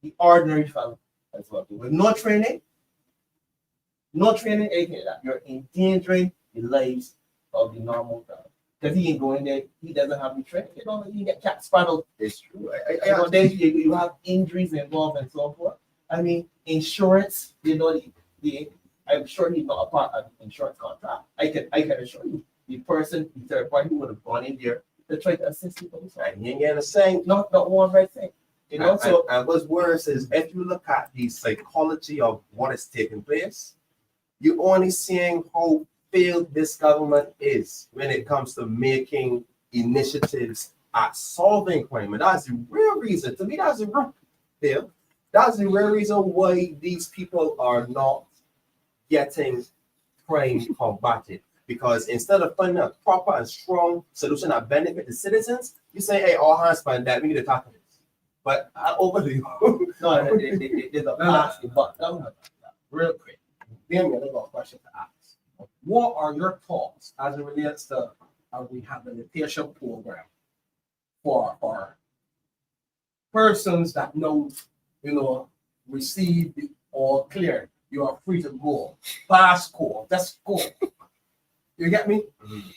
the ordinary family as well. With no training, anything like that, you're endangering the lives of the normal family. Because he ain't going there, he doesn't have the training. You get cat spraddled. It's true. Then you have injuries involved and so forth. I mean, insurance, I'm sure he's not a part of the insurance contract. I can assure you, the third party who would have gone in there to try to assist people. And you ain't getting a thing. Not one right thing. And what's worse is if you look at the psychology of what is taking place, you're only seeing how failed this government is when it comes to making initiatives at solving crime. And that's the real reason. To me, that's the real fail. That's the real reason why these people are not getting crime combated. Because instead of finding a proper and strong solution that benefit the citizens, you say, hey, all hands find that, we need to tackle this. But over to you. No, there's a pass the buck. Real quick. Damien, I got a question to ask. What are your thoughts as it relates to a rehabilitation program for persons that know, receive the all clear? You are free to go. Pass score. Just go. You get me? Mm-hmm.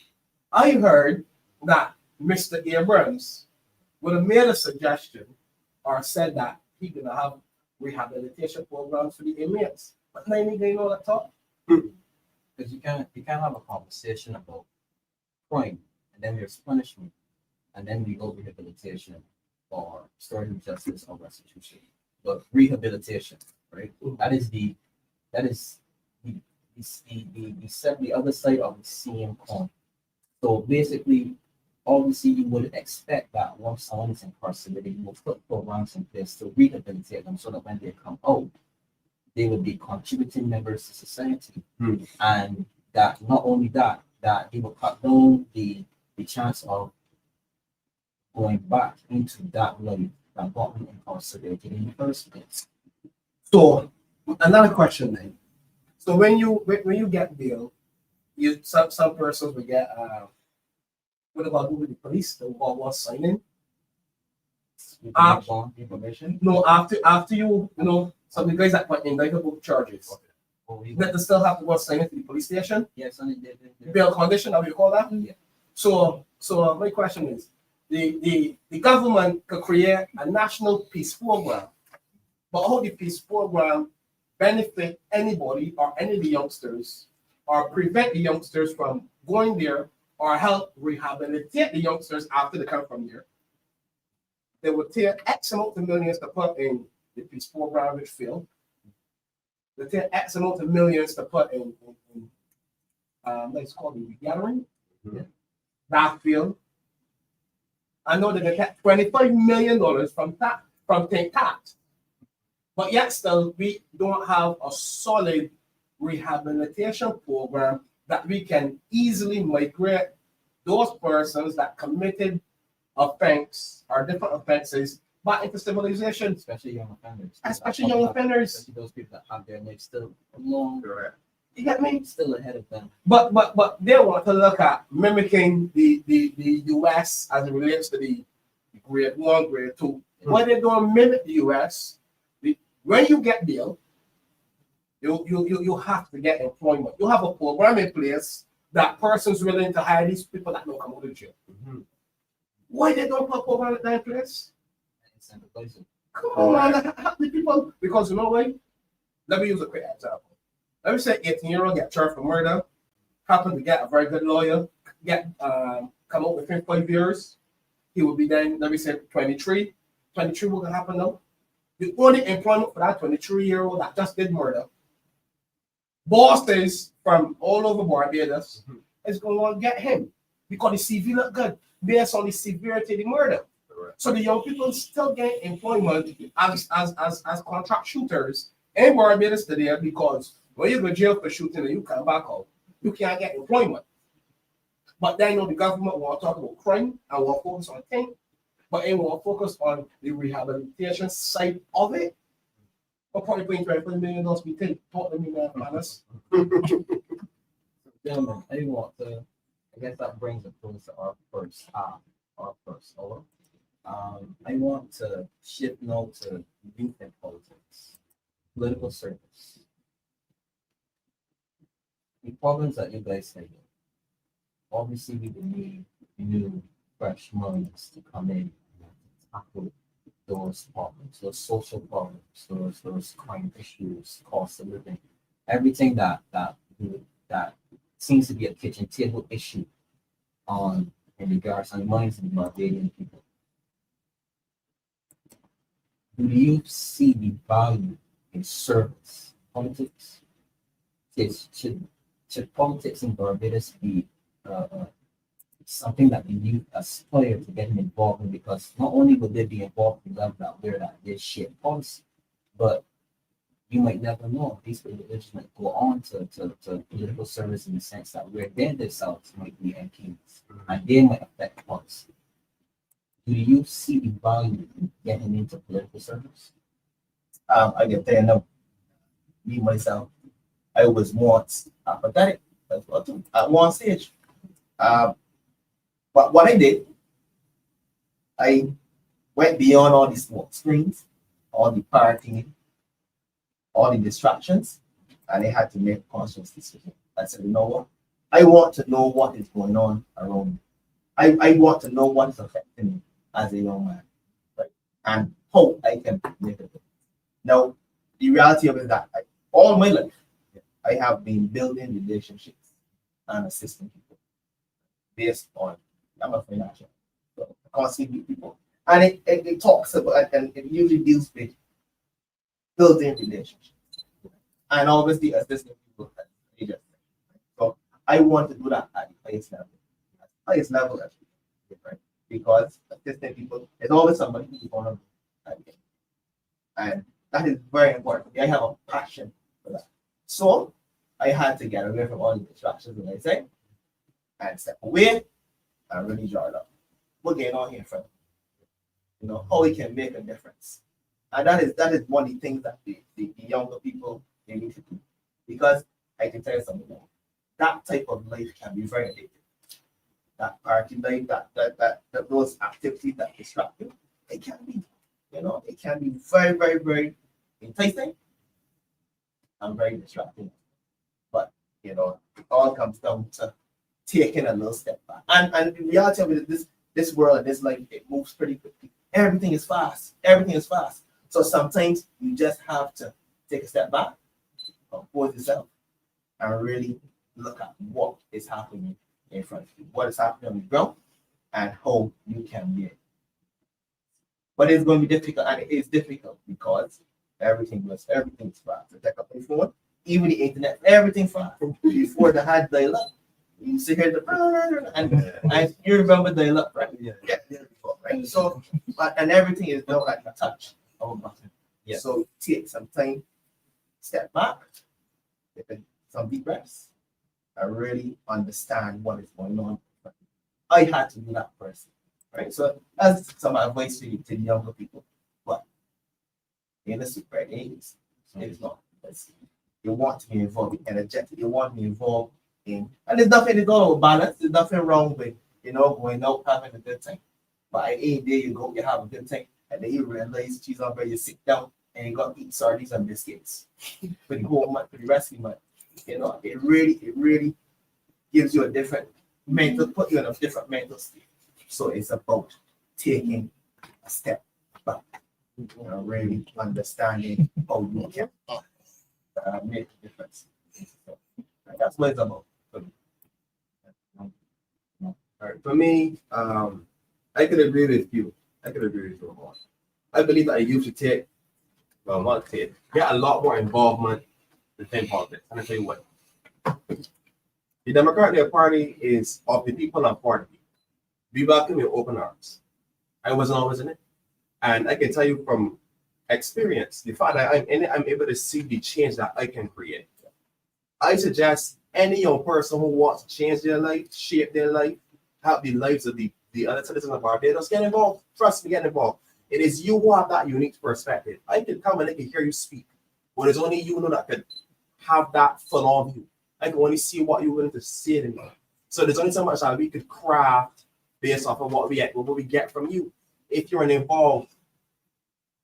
I heard that Mr. Abrams would have made a suggestion or said that he's gonna have rehabilitation programs for the inmates. But now they know that talk. Because you can't have a conversation about crime and then there's punishment and then we go rehabilitation or restorative justice or restitution. But rehabilitation, right? That is the other side of the same coin. So basically, obviously you would expect that once someone is incarcerated, you will put programs in place to rehabilitate them so that when they come out, they will be contributing members to society. And that not only that, that they will cut down the chance of going back into that life that got them incarcerated in the first place. So another question then. So when you get bail, you some persons will get what about with the police? The what signing? You Ah. can bond information. No, after you know some of the guys that were indicted with charges. Or we That they still have to go sign it to the police station. yes, and they Bail condition, how you call that? Yeah. So my question is, the government could create a national peace program, but how the peace program benefit anybody or any of the youngsters, or prevent the youngsters from going there, or help rehabilitate the youngsters after they come from there? They would take X amount of millions to put in the peace program which failed. They take X amount of millions to put in let's call it regathering. That field. I know that they get $25 million from Think Tax. But yet still we don't have a solid rehabilitation program that we can easily migrate those persons that committed offense or different offenses back into civilization. especially young offenders. Especially young offenders. Especially those people that have their life still long, You get me? still ahead of them. But they want to look at mimicking the US as it relates to the grade 1, grade 2. When they don't mimic the US, when you get bail, you have to get employment. You have a program in place that persons willing to hire these people that don't come out of jail. Why they don't put a program like that in place? It's in the place of Come on, man, help the people. Because you know what? Let me use a quick example. Let me say 18-year-old get charged for murder, happen to get a very good lawyer, get come out within 5 years. He will be then, let me say 23. 23 will happen now. The only employment for that 23-year-old that just did murder, bosses from all over Barbados is going to get him because the CV look good based on the severity of the murder. So the young people still get employment as contract shooters in Barbados today, because when you go to jail for shooting and you come back out, you can't get employment. But then you know the government want to talk about crime and want to focus on things, but they want to focus on the rehabilitation side of it. But probably paying $25 million we take. Talk to me, man, honest. gentlemen. I want to, I guess that brings us close to our first hour. I want to shift now to youth and politics, political service. The problems that you guys have, obviously we will need new, fresh minds to come in and tackle those problems, those social problems, those crime issues, cost of living, everything that seems to be a kitchen table issue in regards on the minds of the Barbadian people. Do you see the value in service politics? Should politics in Barbados be something that the youth aspire to get involved in? Because not only will they be involved in the level that where that they share policy, but you might never know. These individuals might go on to political service in the sense that where they themselves might be MPs and they might affect policy. Do you see the value in getting into political service? I can tell you now, me myself, I was once apathetic at one stage. But what I did, I went beyond all these smoke screens, all the partying, all the distractions, and I had to make a conscious decision. I said, you know what? I want to know what is going on around me. I want to know what is affecting me as a young man, right? And how I can make a difference. Now, the reality of it is that all my life, I have been building relationships and assisting people based on, I'm a financial, so I constantly meet people. And it talks about, and it usually deals with building relationships. And obviously assisting people at the agency. So I want to do that at the highest level. Highest level, actually. because assisting people is always somebody who's going to, and that is very important. I have a passion for that. So I had to get away from all the distractions, as I say, and step away and really draw it up. What's going on here, friend? You know, how we can make a difference. And that is one of the things that the younger people they need to do. Because I can tell you something now. That type of life can be very addictive. That party life, that those activities that distract you, it can be, you know, it can be very, very, very enticing and very distracting. But you know, it all comes down to taking a little step back. And the reality of it is this world and this life, it moves pretty quickly. Everything is fast. Everything is fast. So sometimes you just have to take a step back, compose yourself, and really look at what is happening in front of you, what is happening on the ground, and how you can be it. But it's going to be difficult, and it is difficult because everything's fast. To take up the phone, even the internet, everything fast. Before they had dial-up, you see here and you remember dial-up, right? Yeah. Right. So, and everything is now at the touch of a button. Yeah. So take some time, step back, take some deep breaths, and really understand what is going on. I had to be that person, right? So that's some advice to the younger people. But in the super age, it's not. You want to be involved, be energetic. You want to be involved in, and there's nothing at all balance. There's nothing wrong with going out having a good time. But at any day you go, you have a good time, and then you realize, geez, I'm ready to sit down and you got to eat sardines and biscuits for the whole month, for the rest of the month. You know, it really gives you a different put you in a different mental state. So it's about taking a step back, really understanding how you can make a difference. So, that's what it's about. All right, for me, I could agree with you. Ramon. I believe that a youth should get a lot more involvement within politics. And I tell you what, the Democratic Party is of the people and for the people. We welcome with open arms. I wasn't always in it. And I can tell you from experience, the fact that I'm in it, I'm able to see the change that I can create. I suggest any young person who wants to change their life, shape their life, help the lives of the other citizens of Barbados, get involved. Trust me, get involved. It is you who have that unique perspective. I can come and I can hear you speak, but it's only you that could have that full on view. I can only see what you're willing to say to me. So there's only so much that we could craft based off of what we get from you. If you're involved,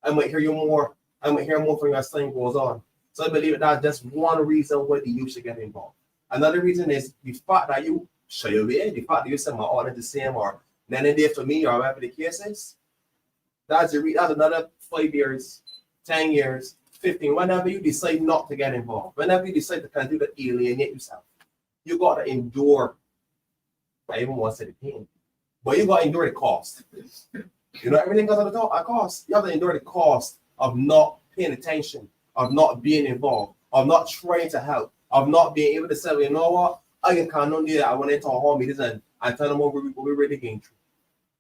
I might hear you more. I might hear more from you as time goes on. So I believe that's just one reason why the youth should get involved. Another reason is the fact that you show your way, the fact that you say my order the same or none of day for me or whatever the case is. That's another 5 years, 10 years, 15. Whenever you decide not to get involved, whenever you decide to continue to alienate yourself, you got to endure. I even want to say the pain, but you got to endure the cost. You know, everything goes at a cost. You have to endure the cost of not paying attention, of not being involved, of not trying to help, of not being able to say, well, you know what, I can count on you that I want to talk home meetings and tell them what we're really going through.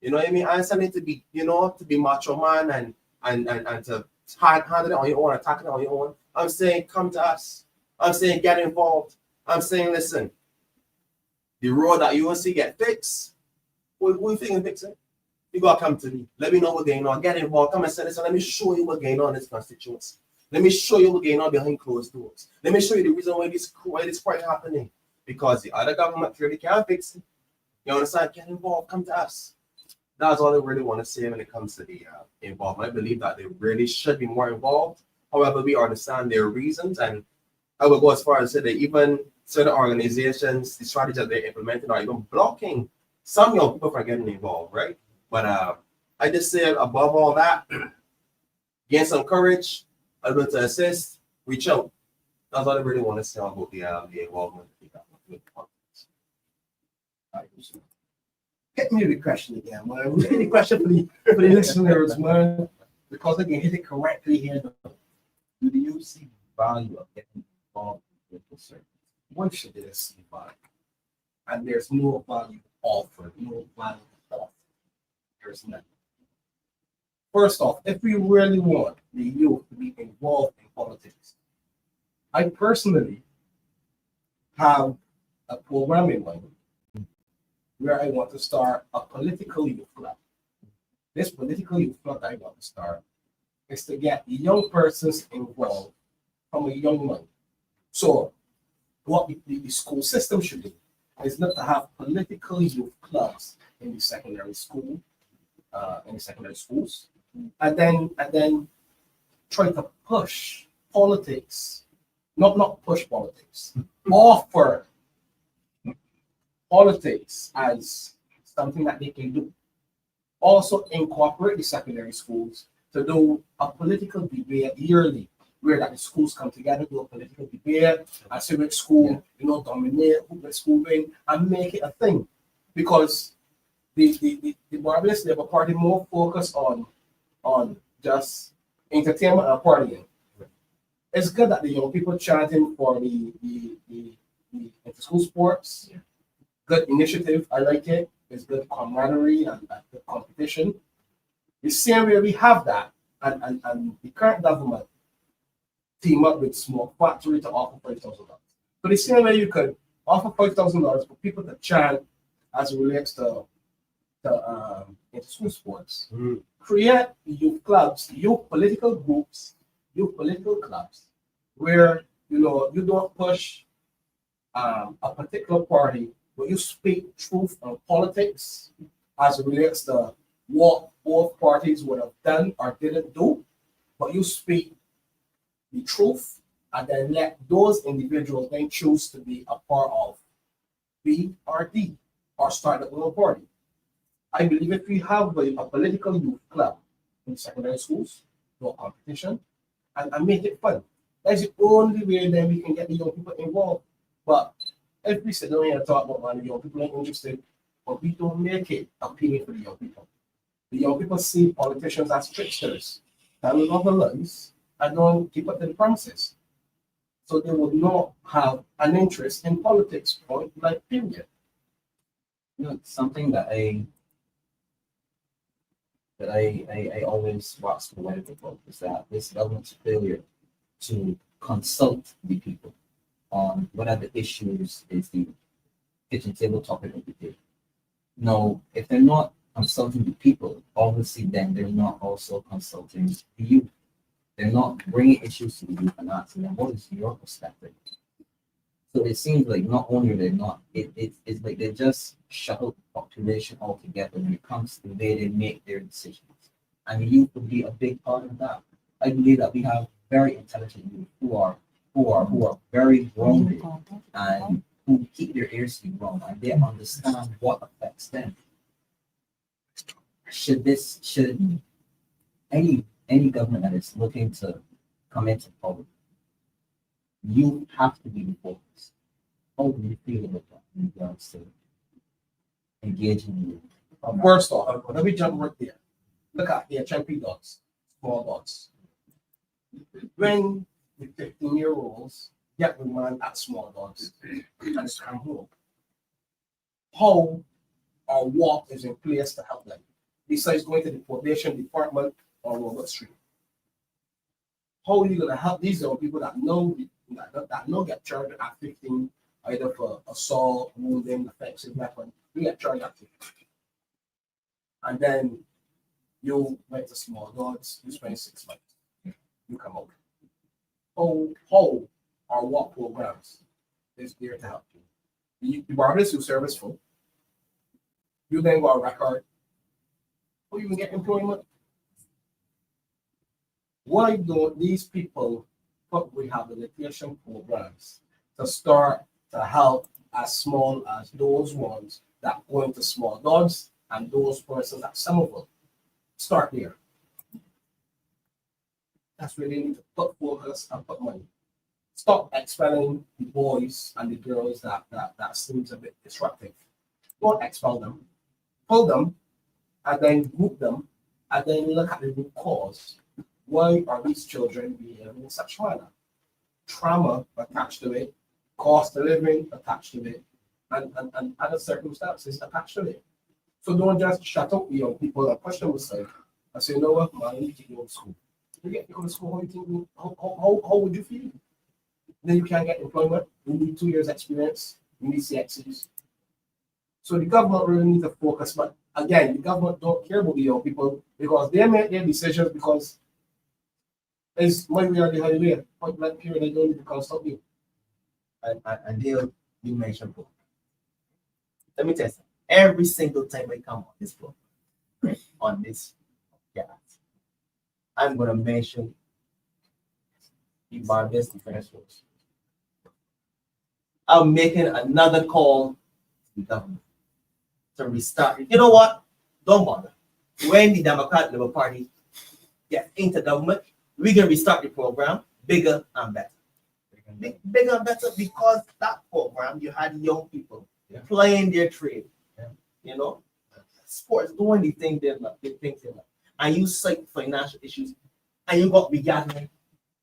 You know what I mean? I'm saying to be, to be macho man and to handle it on your own, attack it on your own. I'm saying come to us. I'm saying get involved. I'm saying listen, the road that you want to see get fixed, who you think can fix it? You gotta come to me. Let me know what's going on. Get involved. Come and say listen, let me show you what's going on in this constituency. Let me show you what's going on behind closed doors. Let me show you the reason why this quite happening. Because the other government clearly can't fix it. You understand? Get involved. Come to us. That's all I really want to say when it comes to the involvement. I believe that they really should be more involved. However, we understand their reasons, and I would go as far as to say that even certain organizations, the strategies that they're implementing are even blocking some young people from getting involved, right? But I just say above all that, gain some courage, able to assist, reach out. That's all I really want to say about the involvement. Hit me with the question again, man. Hit the question for the listeners, man. Because I can hit it correctly here. Do you see value of getting involved with the service? One should see value. And there's no value offered, no value offered. years now. First off, if we really want the youth to be involved in politics, I personally have a program in mind where I want to start a political youth club. This political youth club that I want to start is to get young persons involved from a young mind. So what the school system should do is not to have political youth clubs in the secondary school, in the secondary schools, and then try to push politics, not push politics, offer politics as something that they can do. Also incorporate the secondary schools to do a political debate yearly, where that the schools come together, do a political debate, and see which school, dominate, which school win, and make it a thing. Because the Barbados Labour Party more focused on just entertainment and partying. It's good that the young people chanting for the inter-school sports. Good initiative, I like it. It's good camaraderie and good competition. The same way we have that, and the current government team up with Small Factory to offer $5,000. So the same way you could offer $5,000 for people to chant as it relates to inter-school sports. Create youth clubs, youth political groups, youth political clubs, where you don't push a particular party, but you speak truth on politics as it relates to what both parties would have done or didn't do, but you speak the truth and then let those individuals then choose to be a part of B or D or start their own party. I believe if we have a political youth club in secondary schools, do a competition, and make it fun. That's the only way then we can get the young people involved. But if we sit down here and talk about money, the young people ain't interested, but we don't make it appealing for the young people. The young people see politicians as tricksters, telling other lies, and don't keep up to the promises. So they would not have an interest in politics, point blank period. Something that I always wax poetic about is that this government's failure to consult the people on whatever issues is the kitchen table topic of the day. No, if they're not consulting the people, obviously then they're not also consulting the youth. They're not bringing issues to the youth and asking them, what is your perspective? So it seems like not only are they not, it's like they just shuttle the population altogether when it comes to the way they make their decisions. And the youth would be a big part of that. I believe that we have very intelligent youth who are very grounded and who keep their ears to the ground and they understand what affects them. Should any government that is looking to come into power, you have to be the focus. How do you feel about that in regards to engaging you? First off, let me jump right there. Look at the HMP dots, small dots. When the 15-year-olds get remand at small dots and come home, how or what is in place to help them? Besides going to the probation department or Robert Street. How are you going to help these young people that know get charged at 15, either for assault, wounding, offensive weapon? You get charged at 15. And then you went to small dogs, you spend 6 months. You come out. How or what programs is there to help you? The Barbados, you serviceful. You then go a record. How you even get employment? Why don't these people put rehabilitation programs to start to help as small as those ones that go into small dogs and those persons that some of them start there? That's where they need to put focus and put money. Stop expelling the boys and the girls that seems a bit disruptive. Don't expel them. Pull them and then group them and then look at the root cause. Why are these children behaving in such manner? Trauma attached to it, cost of living attached to it, and other circumstances attached to it. So don't just shut up young people and push them aside. I say, you know what, man, you need to go to school. You get to go to school, how you think, how would you feel? Then you can't get employment. You need 2 years experience. You need CXCs. So the government really needs to focus. But again, the government don't care about the young people because they make their decisions because it's my way or the highway. Point blank period, I don't need to consult you. And Dale, you mentioned book. Let me tell you something. Every single time I come on this book, on this podcast, I'm gonna mention the Barbados Defense Force. I'm making another call to the government to restart. You know what? Don't bother. When the Democrat Labour Party gets into government, we can restart the program bigger and better. Bigger and better because that program, you had young people playing their trade, you know, sports, doing the thing they love, and you cite financial issues, and you got regathering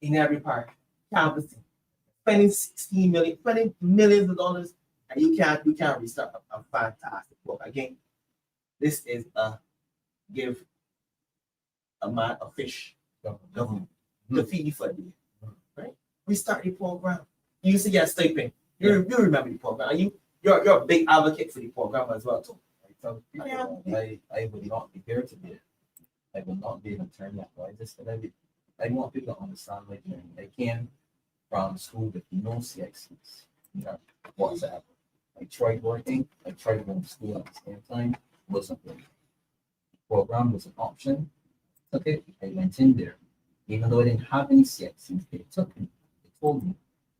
in every part, canvassing, spending 16 million, spending millions of dollars, and you can't restart a fantastic work. Again, this is give a man a fish government to feed for you, right? We start the program. You used to get a stipend. You remember the program, and you're a big advocate for the program as well too. I would not be here today. I would not be an attorney. I want people to understand my journey. I came from school with no CXCs. WhatsApp. I tried working. I tried going to school at the same time. Wasn't working. Program was an option. Took it. I went in there. Even though I didn't have any CXCs, they took me. They told me,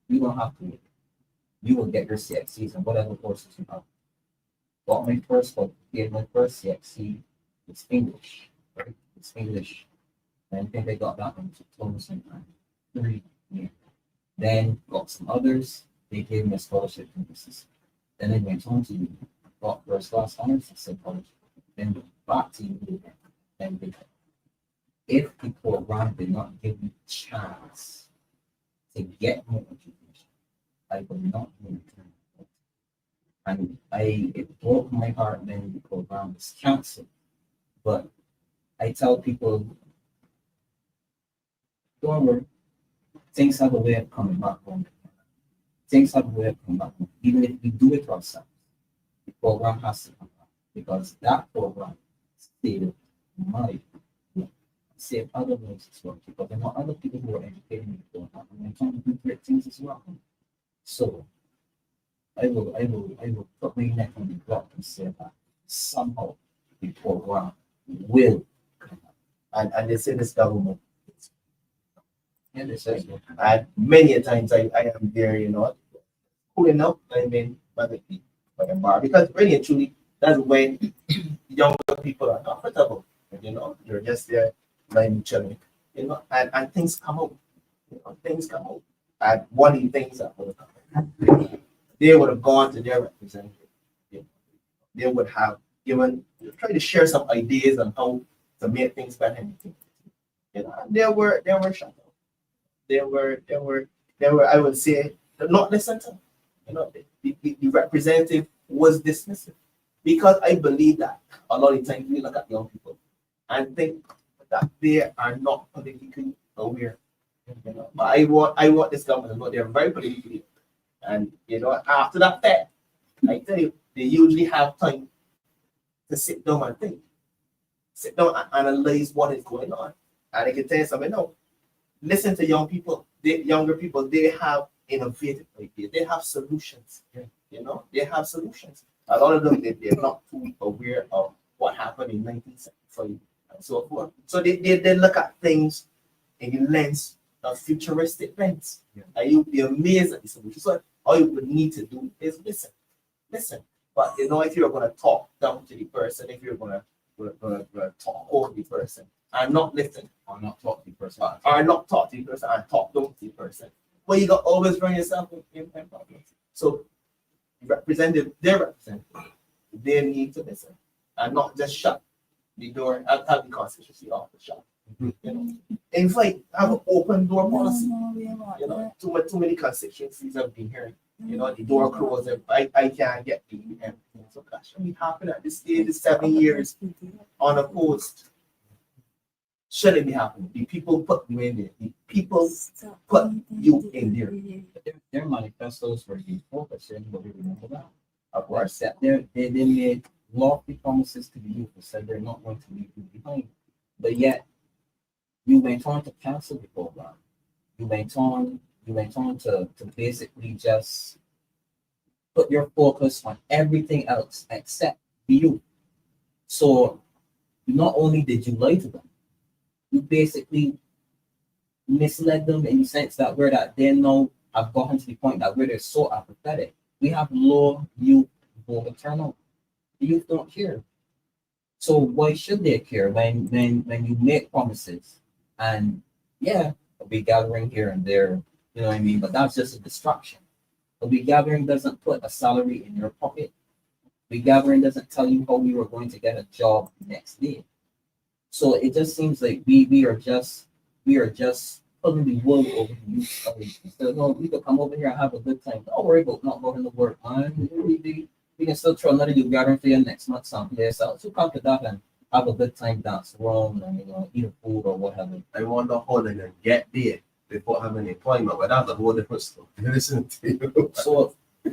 you don't have to wait. You will get your CXCs and whatever courses you have. Got my first CXC. It's English, right? It's English. And I think I got that one almost in time. 3 years. Then got some others. They gave me a scholarship from the system. Then I went on to uni. Got first class honors in psychology. Then back to uni again. Then became. If the program did not give me a chance to get more education, I would not be returned. And it broke my heart when the program was canceled. But I tell people, don't worry, things have a way of coming back home. Things have a way of coming back home. Even if we do it ourselves, the program has to come back because that program saved my life. Save other lives as well, because there are other people who are educating the program and they're trying to do great things as well. So I will put my neck on the block and say that somehow the program will come back. And they say this government. Yeah, they say so. And many a times I am there, you know, pulling up, I mean, by the bar, because really and truly, that's when younger people are comfortable, you know, you're just there, like chilling, you know, and things come out, you know, things come out. And one of the things that would have come, they would have gone to their representative, you know, they would have tried to share some ideas on how to make things better, you know, and they were shut up. They were, I would say, not listened to. You know, the representative was dismissive. Because I believe that a lot of times we look at young people and think that they are not politically aware. You know, but I want this government to know they're very politically aware. And you know, after that fact, I tell you, they usually have time to sit down and think. Sit down and analyze what is going on. And I can tell you something, no. Listen to young people, younger people, they have innovative ideas, they have solutions, you know, they have solutions. A lot of them, they're not too aware of what happened in 1975 and so forth. So they look at things in the lens of futuristic things. And you'll be amazed at the solution. So all you would need to do is listen. But you know, if you're going to talk down to the person, if you're going to talk over the person, and not listen, Or not talk to the person. or not talk to the person, and talk down to the person. Well, you got always run yourself in problems. So, their representative, they need to listen and not just shut the door and have the constituency off the shop. You know, in fact, have an open door policy. You know, too many constituencies have been here. You know, the door closed. I can't get the so that shouldn't be happening at this stage, is 7 years on a post. Shouldn't be happening. The people put you in there. The people put you in there. But their manifestos were the focus, anybody remember that? Of course, that they made lofty promises to the youth and said they're not going to leave you behind. But yet, you went on to cancel the program. You went on to basically just put your focus on everything else except the youth. So not only did you lie to them, you basically misled them in the sense that they now have gotten to the point that where they're so apathetic. We have low youth voter turnout. The youth don't care. So why should they care when you make promises and yeah, a big gathering here and there, you know what I mean? But that's just a distraction. A big gathering doesn't put a salary in your pocket. A big gathering doesn't tell you how you are going to get a job next day. So it just seems like we are just pulling the wool over the youth. So no, we could come over here and have a good time. Don't worry about not going to work, man. We can still throw another youth gathering for you next month someplace. So come to that and have a good time, dance around and eat a food or whatever. I wonder how they can get there before having employment, but that's a whole different story. Listen to you.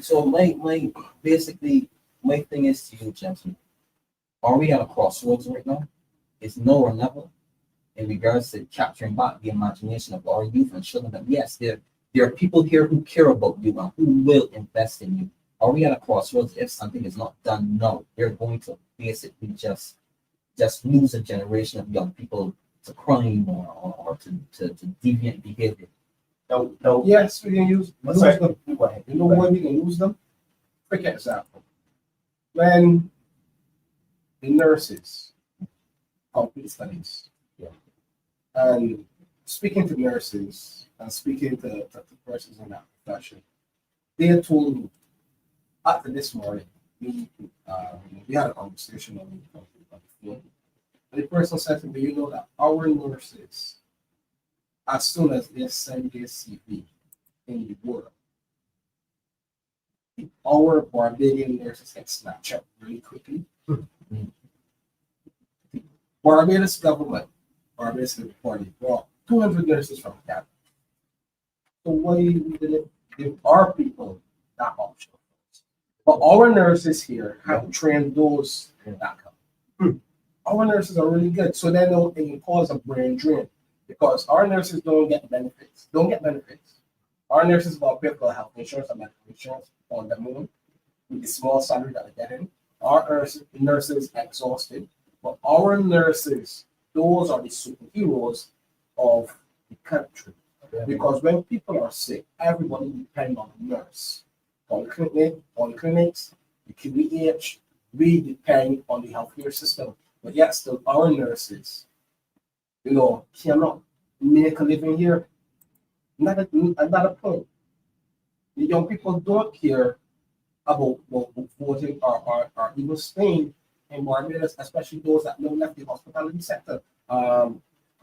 So my basically my thing is to you, gentlemen. Are we at a crossroads right now? It's no or never in regards to capturing back the imagination of our youth and showing them, yes, there are people here who care about you and who will invest in you. Are we at a crossroads? If something is not done now, they're going to basically just lose a generation of young people to crime or to deviant behavior. No. Yes, we can use What's that? them. You know when we can use them? Quick example. When the nurses complete studies, and speaking to nurses and speaking to persons in that profession, they told me after this morning, we had a conversation on the phone. And the person said to me, you know that our nurses, as soon as they send their CV in the world, our Barbadian nurses get snatched up really quickly. Barbados government, Barbados Party brought 200 nurses from Canada. So why we didn't give our people that option? But our nurses here have trained those that come. Our nurses are really good, so then it can cause a brain drain because our nurses don't get benefits. Our nurses got pay for health insurance and medical insurance on the moon with the small salary that they're getting. Our nurses exhausted, but our nurses, those are the superheroes of the country. Because when people are sick, everybody depends on the nurse. Polyclinics, the QEH, we depend on the healthcare system. But yet still our nurses, cannot make a living here. Not a point. The young people don't care about voting or even staying in Barbados, especially those that don't left the hospitality sector,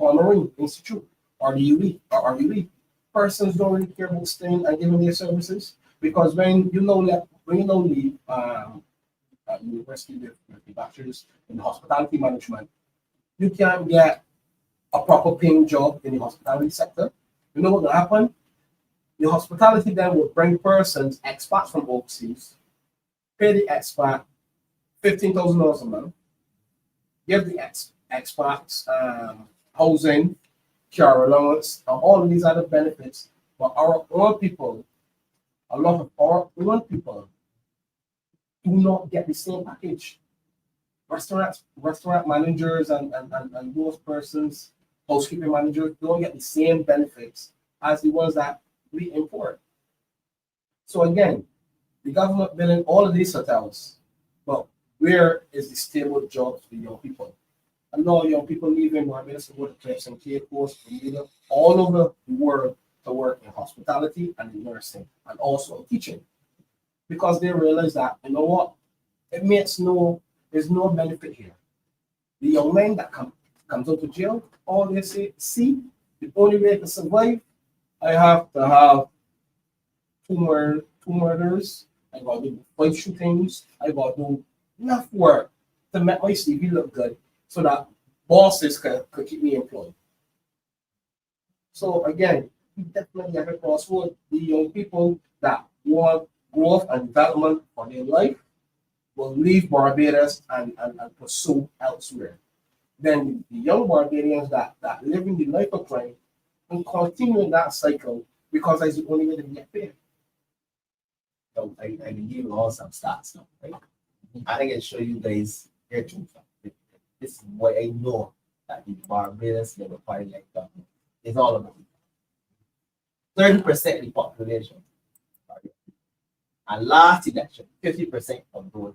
Marine Institute, or the UE. Persons don't really care about staying and giving their services because when you leave university with the bachelor's in hospitality management, you can get a proper paying job in the hospitality sector. You know what will happen? The hospitality then will bring persons, expats from overseas, pay the expat $15,000 a month, give the expats housing, car allowance, and all of these other benefits. But our own people, a lot of our own people, do not get the same package. Restaurant managers and those persons, housekeeping managers, don't get the same benefits as the ones that we import. So again, the government building all of these hotels, but where is the stable jobs for young people? I know young people leaving Barbados to go to Cliffs and Cape Coast, Bermuda, all over the world to work in hospitality and in nursing and also in teaching. Because they realize that, you know what, there's no benefit here. The young man that comes out of jail, all they say, see, the only way to survive, I have to have two murders, I got to do 5 shootings, I got to do enough work to make my CV look good so that bosses could keep me employed. So again, we definitely have a crossroad. The young people that want growth and development for their life will leave Barbados and pursue elsewhere. Then the young Barbadians that live in the life of crime will continue in that cycle because that's the only way they get paid. So I can give you all some stats now, right? I think I show you guys here too. This is what I know that the Barbados Labour Party like government is all about. 30% of the population. And last election, 50% of those.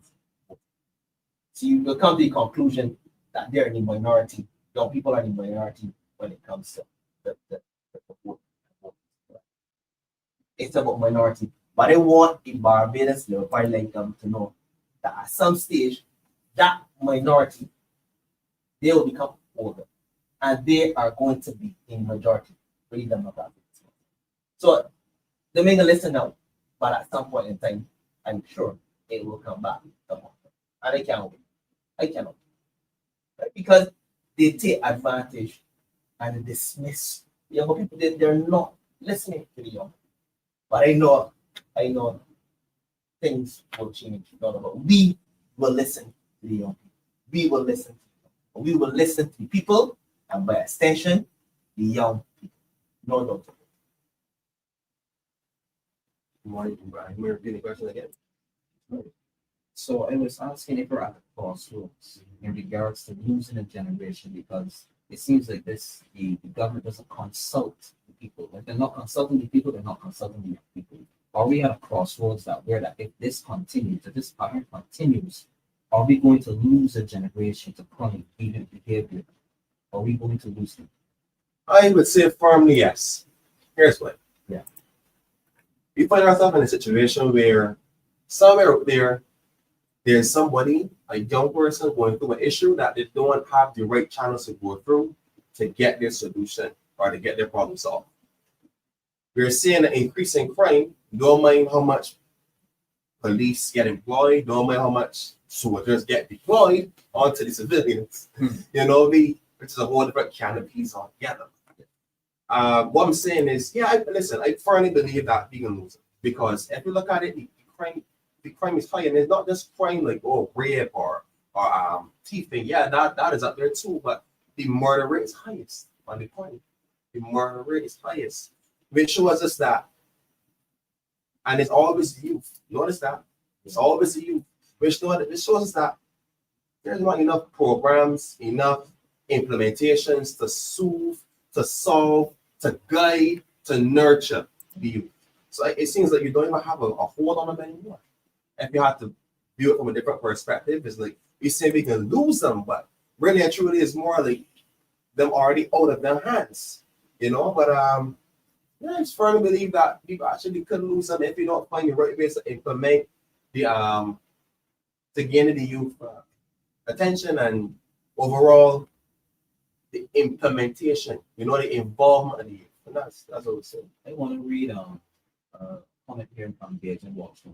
So you will come to the conclusion that they're in the minority. Young people are in the minority when it comes to the vote. It's about minority. But I want the Barbados Labour Party like them to know that at some stage, that minority, they will become older. And they are going to be in majority. Believe them or not. So they may not listen now, but at some point in time, I'm sure it will come back. And I can't wait. I cannot. Right? Because they take advantage and dismiss young people. They're not listening to the young. But I know things will change. We will listen to the young people. We will listen. We will listen to the people, and by extension, the young people. No doubt. Morning, Brian. We're repeating the question again. So I was asking if we're at the crossroads in regards to losing a generation because it seems like the government doesn't consult the people. If they're not consulting the people, they're not consulting the young people. Are we at a crossroads that if this continues, if this pattern continues, are we going to lose a generation to crime, even behavior? Are we going to lose them? I would say firmly yes. Here's why. Yeah. We find ourselves in a situation where somewhere out there, there's somebody, a young person going through an issue that they don't have the right channels to go through to get their solution or to get their problem solved. We're seeing an increase in crime. Don't mind how much police get employed, don't mind how much soldiers get deployed onto the civilians. Which is a whole different can of peas altogether. What I'm saying is, I firmly believe that we can lose it because if you look at it, the crime is high, and it's not just crime like rape or thieving. Yeah, that is up there too, but the murder rate is highest on the crime. The murder rate is highest, which shows us that, and it's always the youth. Notice that it's always the youth, which shows us that there's not enough programs, enough implementations to soothe, to solve, to guide, to nurture the youth. So it seems like you don't even have a hold on them anymore. If you have to view it from a different perspective, it's like we say we can lose them, but really and truly it's more like them already out of their hands, But I just firmly believe that people actually could lose them if you don't find the right ways to implement the to gain the youth attention and overall the implementation, the involvement of the youth. And that's what we say. I want to read a comment here from Jamal Watson.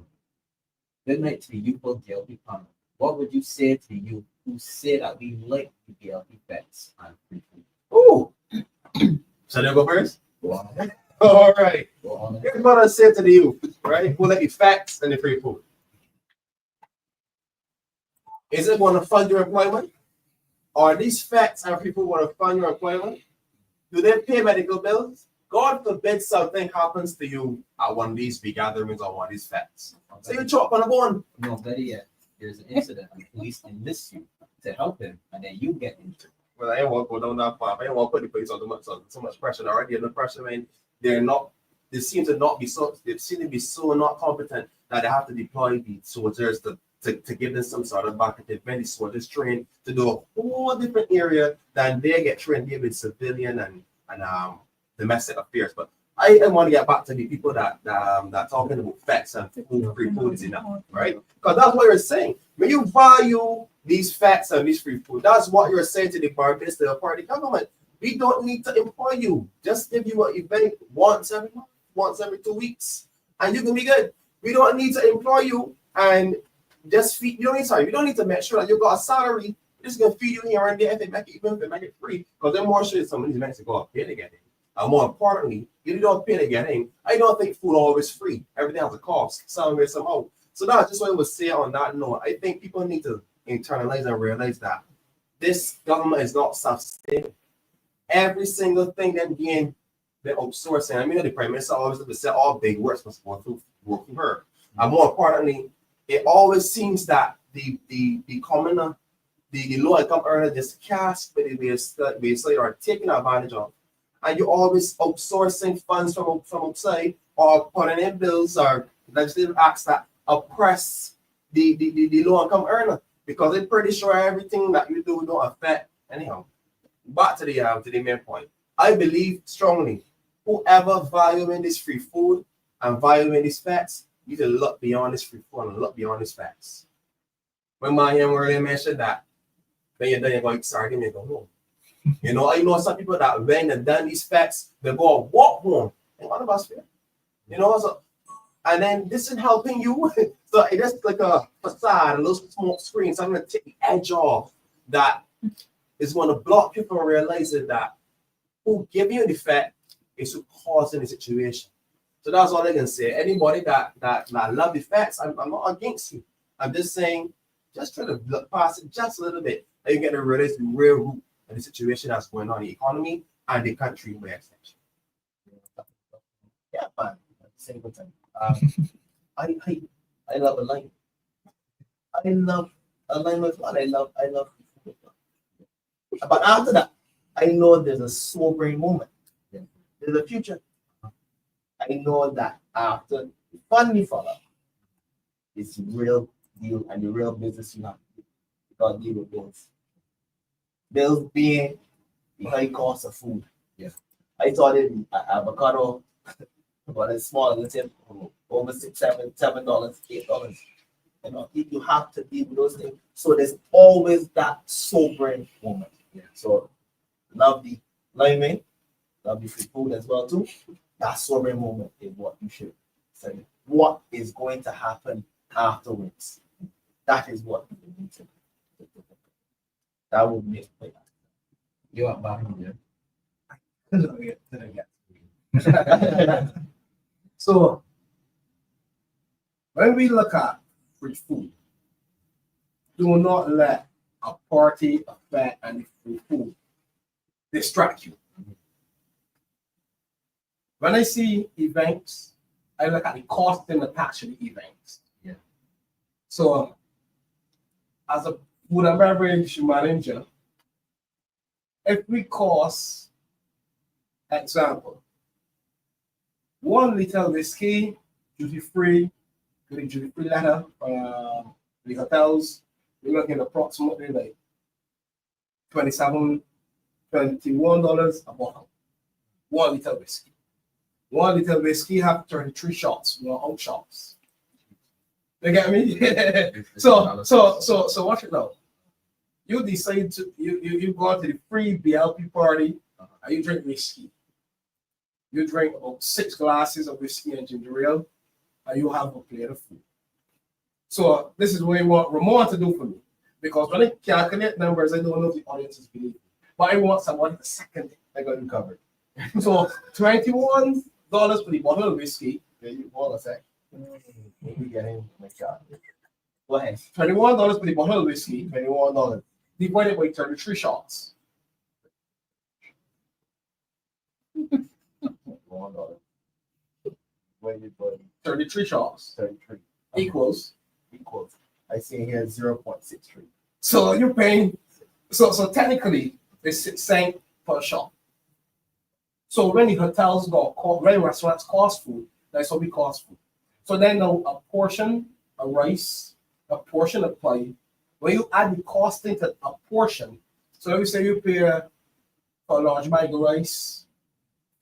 Good night to the youth of DLP panel. What would you say to the youth who say that we like the DLP vets and free food? Oh, shall I go first? Go on. All right. Go on. Here's what I said to the youth, right? Who like the facts and the free food. Is it going to fund your employment? Are these facts and people want to fund your employment? Do they pay medical bills? God forbid something happens to you at one of these big gatherings or one of these facts. So you chop on a bone. No, better yet, there's an incident and police enlist you to help them, and then you get injured. Well, I don't want to go down that path. I don't want to put the police on so much pressure already. Under pressure, man. They seem to be so not competent that they have to deploy the soldiers to give them some sort of back. They've been the soldiers trained to do a whole different area than they get trained here with civilian and domestic affairs. But I want to get back to the people that talking about facts and free food is enough, right? Because that's what you're saying. When you value these facts and these free food, that's what you're saying to the Barbados Party government. We don't need to employ you. Just give you an event once every month, once every 2 weeks, and you can be good. We don't need to employ you and just feed. You don't need sorry. You don't need to make sure that you got a salary. Just gonna feed you here and there if they make it, even if they make it free. Because they're more sure some of these men to go up pay to get in. And more importantly, if you don't pay to get in, I don't think food always free. Everything has a cost, somewhere, somehow. So that's just what I would say on that note. I think people need to internalize and realize that this government is not self-sustaining. Every single thing they're doing, they're outsourcing. I mean, the prime minister always said all big works must go through work from her. And more importantly, it always seems that the commoner, the low income earner just cast by the wayside or taking advantage of. And you're always outsourcing funds from outside or putting in bills or legislative acts that oppress the low income earner, because they're pretty sure everything that you do don't affect anyhow. Back to the main point. I believe strongly, whoever valuing this free food and valuing these facts, you need to look beyond this free food and look beyond these facts. When my young earlier mentioned that, when you're done, you're going to start and go home. You know, I know some people that when they've done these facts, they go and walk home. And one of us fair. You know, so and then this is helping you. So it's like a facade, a little smoke screen, something to take the edge off that is going to block you from realizing that who giving you the fact is who causing the situation. So that's all I can say. Anybody that love the facts, I'm not against you. I'm just saying, just try to look past it just a little bit. And you get to realize the real root of the situation that's going on in the economy and the country by extension. Yeah, man. Single time. I love a line. I love a line with fun. I love food. But after that, I know there's a sobering moment. There's a future. I know that after the funding follow, it's real deal and the real business you have to do. You got to deal with bills. Bills being the high cost of food. Yeah. I thought it avocado, but it's small, let's say over $7, $8. You know, you have to deal with those things. So there's always that sobering moment. Yeah. So love the lineman, love the free food as well too. That sobering moment is what you should say. What is going to happen afterwards? That is what you need to do. That would make me. You are back here. So when we look at free food, do not let a party, a fair, and the free food distract you. When I see events, I look at the cost and attached to the events. Yeah. So as a food and beverage manager, if we cost, example, 1 liter whiskey, duty free, with a duty free letter from the hotels, we're looking at approximately like $21 a bottle. 1 liter whiskey. 1 liter whiskey have 33 shots, out shots. You get me? So watch it now. You decide to you go to the free BLP party and you drink whiskey. You drink about 6 glasses of whiskey and ginger ale, and you have a plate of food. So this is what I want Ramon to do for me. Because when I calculate numbers, I don't know if the audience is believing. But I want somebody to second it. I got you covered. So $21 for the bottle of whiskey. Yeah, you hold a sec. We get him. Go ahead. $21 for the bottle of whiskey. $21. Divided by 33 shots. $1. Where you put 33 shots 33 equals. I see here 0.63. So you're paying. So technically, it's 6 cents per shot. So when the hotels when restaurants cost food, that's what we cost food. So then now a portion of rice, a portion of pie. When you add the cost into a portion, so let me say you pay for a large bag of rice,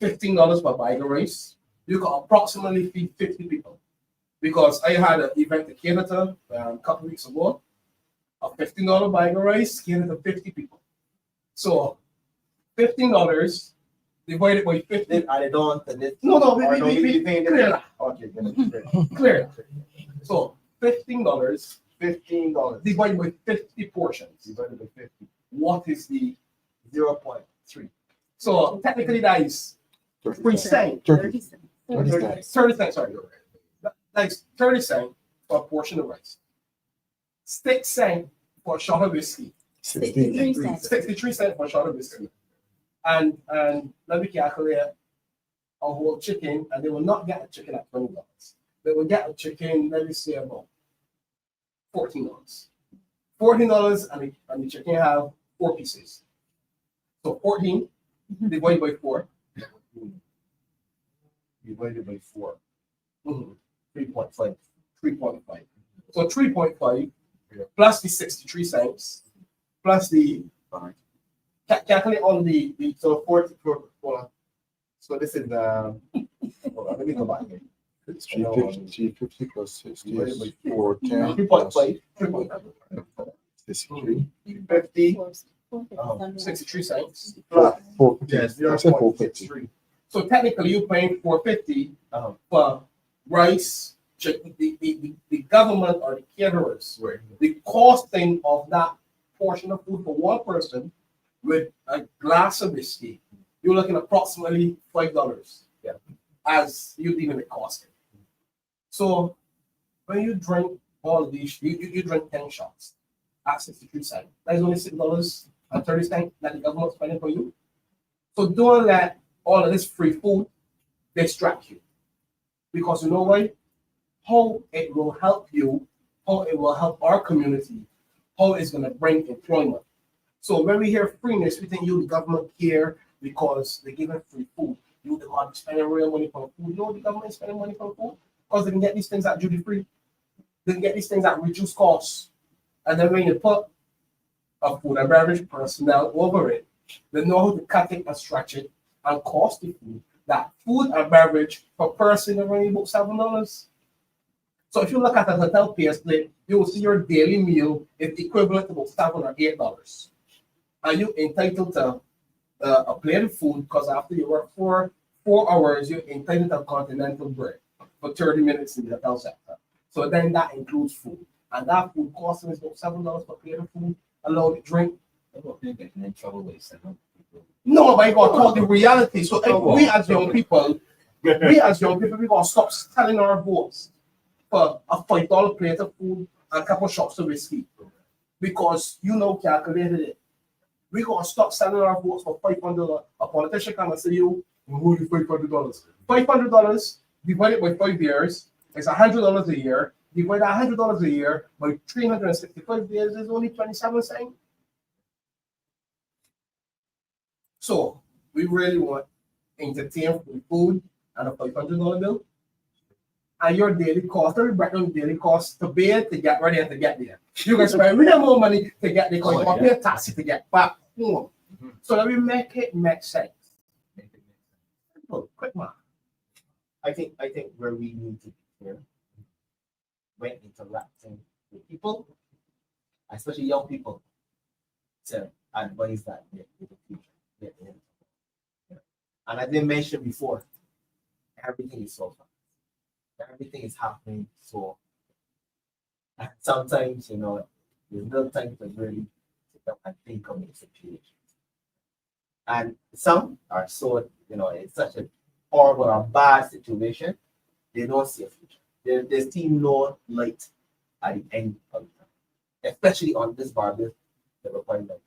$15 per bag of rice, you can approximately feed 50 people. Because I had an event at Canada a couple weeks ago, a $15 bag of rice catered to 50 people. So $15 divided by 50. Added on to this. No, we clear that. Okay, Clear. So $15, $15 divided by 50 portions. Divided by 50. What is the 0.3? So technically that is 3 cents. 30 cents. 30 cents, sorry. That's 30 cents for a portion of rice. 6 cents for a shot of whiskey. 63 cents. 63 cents for a shot of whiskey. And let me calculate a whole chicken, and they will not get a chicken at $20. They will get a chicken, let me say about $14. $14 and the chicken have 4 pieces. So 14 divided by 4. Divided by 4. 3.5. 3.5. So 3.5 plus the 63 cents plus the calculate on the So 44. So this is hold on, let me go back here. It's 350 plus 60 Divided by is 410 3.5 63 50 63 cents plus 450. yes, I said 450. 0.63. So technically you're paying $4.50 for rice, chicken, the government or the caterers. Right. The costing of that portion of food for one person with a glass of whiskey, you're looking at approximately $5. Yeah. As you deem it costing. So when you drink all of these, you drink 10 shots at 63 cents. That is only $6.30 that the government's spending for you. So don't let all of this free food distract you. Because you know why? How it will help you, how it will help our community, how it's going to bring employment. So when we hear freeness, we think the government care because they're giving free food. The government spending real money for food. The government is spending money for food because they can get these things at duty free. They can get these things at reduced costs. And then when you put a food and beverage personnel over it, they know how to cut it and stretch it and cost the food. That food and beverage per person is only about $7. So if you look at a hotel pay slip, you will see your daily meal is equivalent to about $7 or $8. And you're entitled to a plate of food because after you work for 4 hours, you're entitled to continental bread for 30 minutes in the hotel sector. So then that includes food. And that food costs is about $7 per plate of food, allow you to drink. Getting in trouble with some people. No, but you got to talk the reality. So if we as young people, we gonna stop selling our votes for a $5 plate of food and a couple shots of whiskey. Because calculated it. We're gonna stop selling our votes for $500. A politician come and say, you who you $500. $500 divided by 5 years is $100 a year. Divide $100 a year by 365 days is only 27 cents. So we really want entertain free food and a $500 bill. And your daily cost, every breakdown daily cost to pay to get ready and to get there. You can spend real more money to get there because you pay a taxi to get back home. So let me make it make sense. Simple, quick math. I think where we need to be here when interacting with people, especially young people, to advise that in the future. And I didn't mention before, everything is so fast. Everything is happening so. And sometimes, there's no time to really sit up and think of the situation. And some are so, it's such a horrible or bad situation, they don't see a future. There's still no light at the end of it, especially on this Barbados development.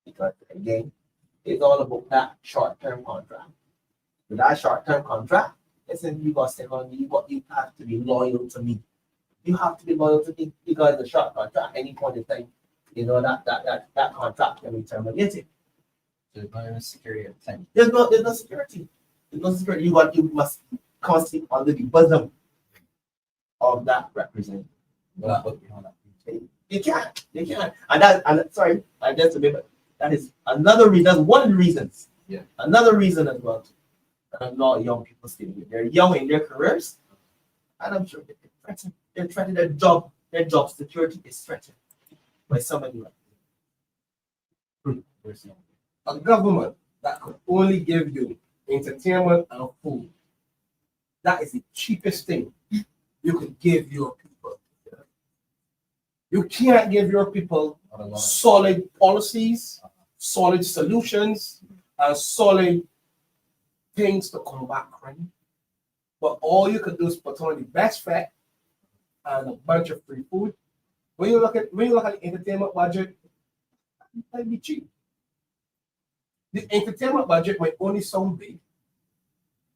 Because again, it's all about that short-term contract. With that short-term contract, listen, you got to stay on me, you have to be loyal to me. You have to be loyal to me because the short contract, any point in time, that contract can be terminated. There's no security at the time. There's no security. There's no security. You must constantly under the bosom of that representative. You can't. Sorry, I guess a bit, but that is another reason. That's one of the reasons. Yeah. Another reason as well. And a lot of young people staying here. They're young in their careers, and I'm sure they're threatened. Their job security is threatened by somebody like A government that could only give you entertainment and food. That is the cheapest thing you could give your people. You can't give your people Not a lot. solid policies, solid solutions, and solid things to combat crime. But all you could do is put on the best fat and a bunch of free food. When you look at the entertainment budget, it might be cheap. The entertainment budget might only sound big.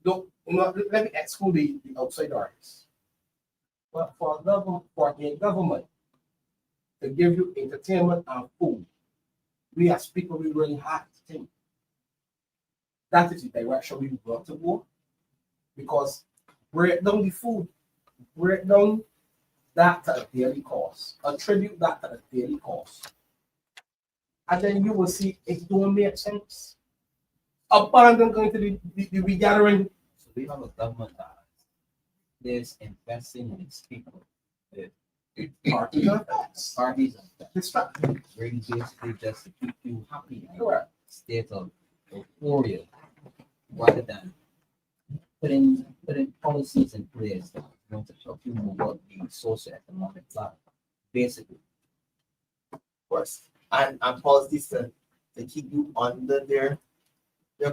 Look, let me exclude the outside artists. But for a government to give you entertainment and food, we as people, we really have to think. That is the direction we want to go. Because break down the food, break down that to a daily cost, attribute that to a daily cost. And then you will see it don't make sense. Abandon going to the regathering. So we have a government that is investing in its people. Parties are facts. Parties and that Distraction. really basically just to keep you happy and Correct. state of euphoria rather than putting policies in place that are going to help you move up the socioeconomic ladder. Basically. Of course. And policies to keep you under their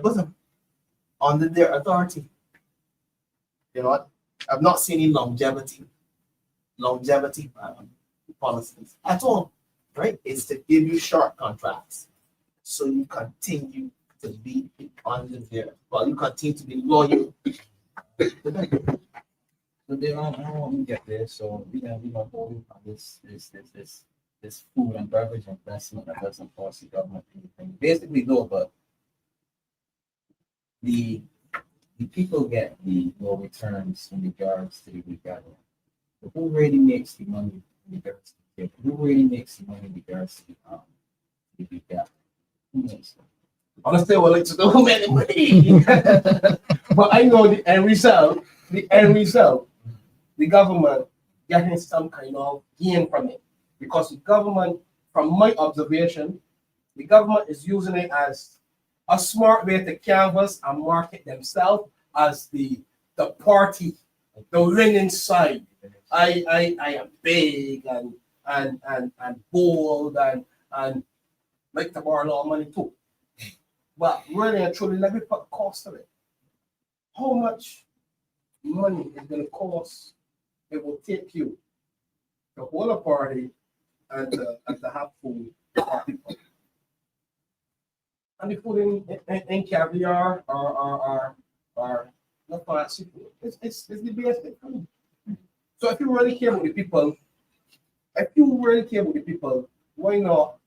bosom, under their authority. You know what? I've not seen any longevity policies at all, right? It's to give you short contracts so you continue to be under their, well, you continue to be loyal. So they don't want to get there. So we don't hold on this food and beverage investment that doesn't cost the government anything. Basically though, but the people get the low returns in regards to the regathering. But who really makes the money in regards to the who really makes the money in regards to the regathering? Who makes it? Honestly, I would like to know who made the money. But I know the end result, the government getting some kind of gain from it. Because the government, from my observation, the government is using it as a smart way to canvas and market themselves as the party, the winning side. I am big and bold and like to borrow a lot of money too. But really and truly, let me put the cost of it. How much money is going to cost it will take you to hold a party and to have food for people? And the food in caviar or not fancy food. It's the basic food. So if you really care about the people, why not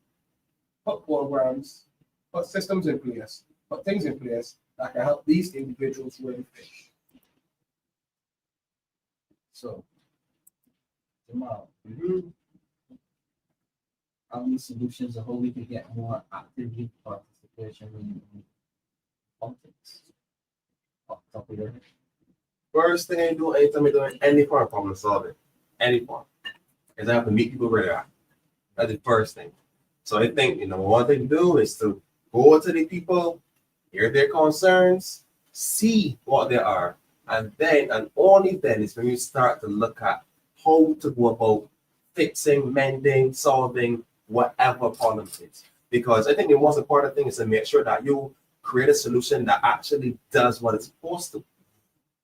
put programs, put systems in place, put things in place that can help these individuals really fish? So Jamal, how many solutions of how we can get more actively participation in politics? Off the top of your head. First thing I do anytime I do any form of problem solving, any form, is I have to meet people where they're at. That's the first thing. So I think, one thing to do is to go to the people, hear their concerns, see what they are, and then, and only then is when you start to look at how to go about fixing, mending, solving whatever problem it is. Because I think the most important thing is to make sure that you create a solution that actually does what it's supposed to.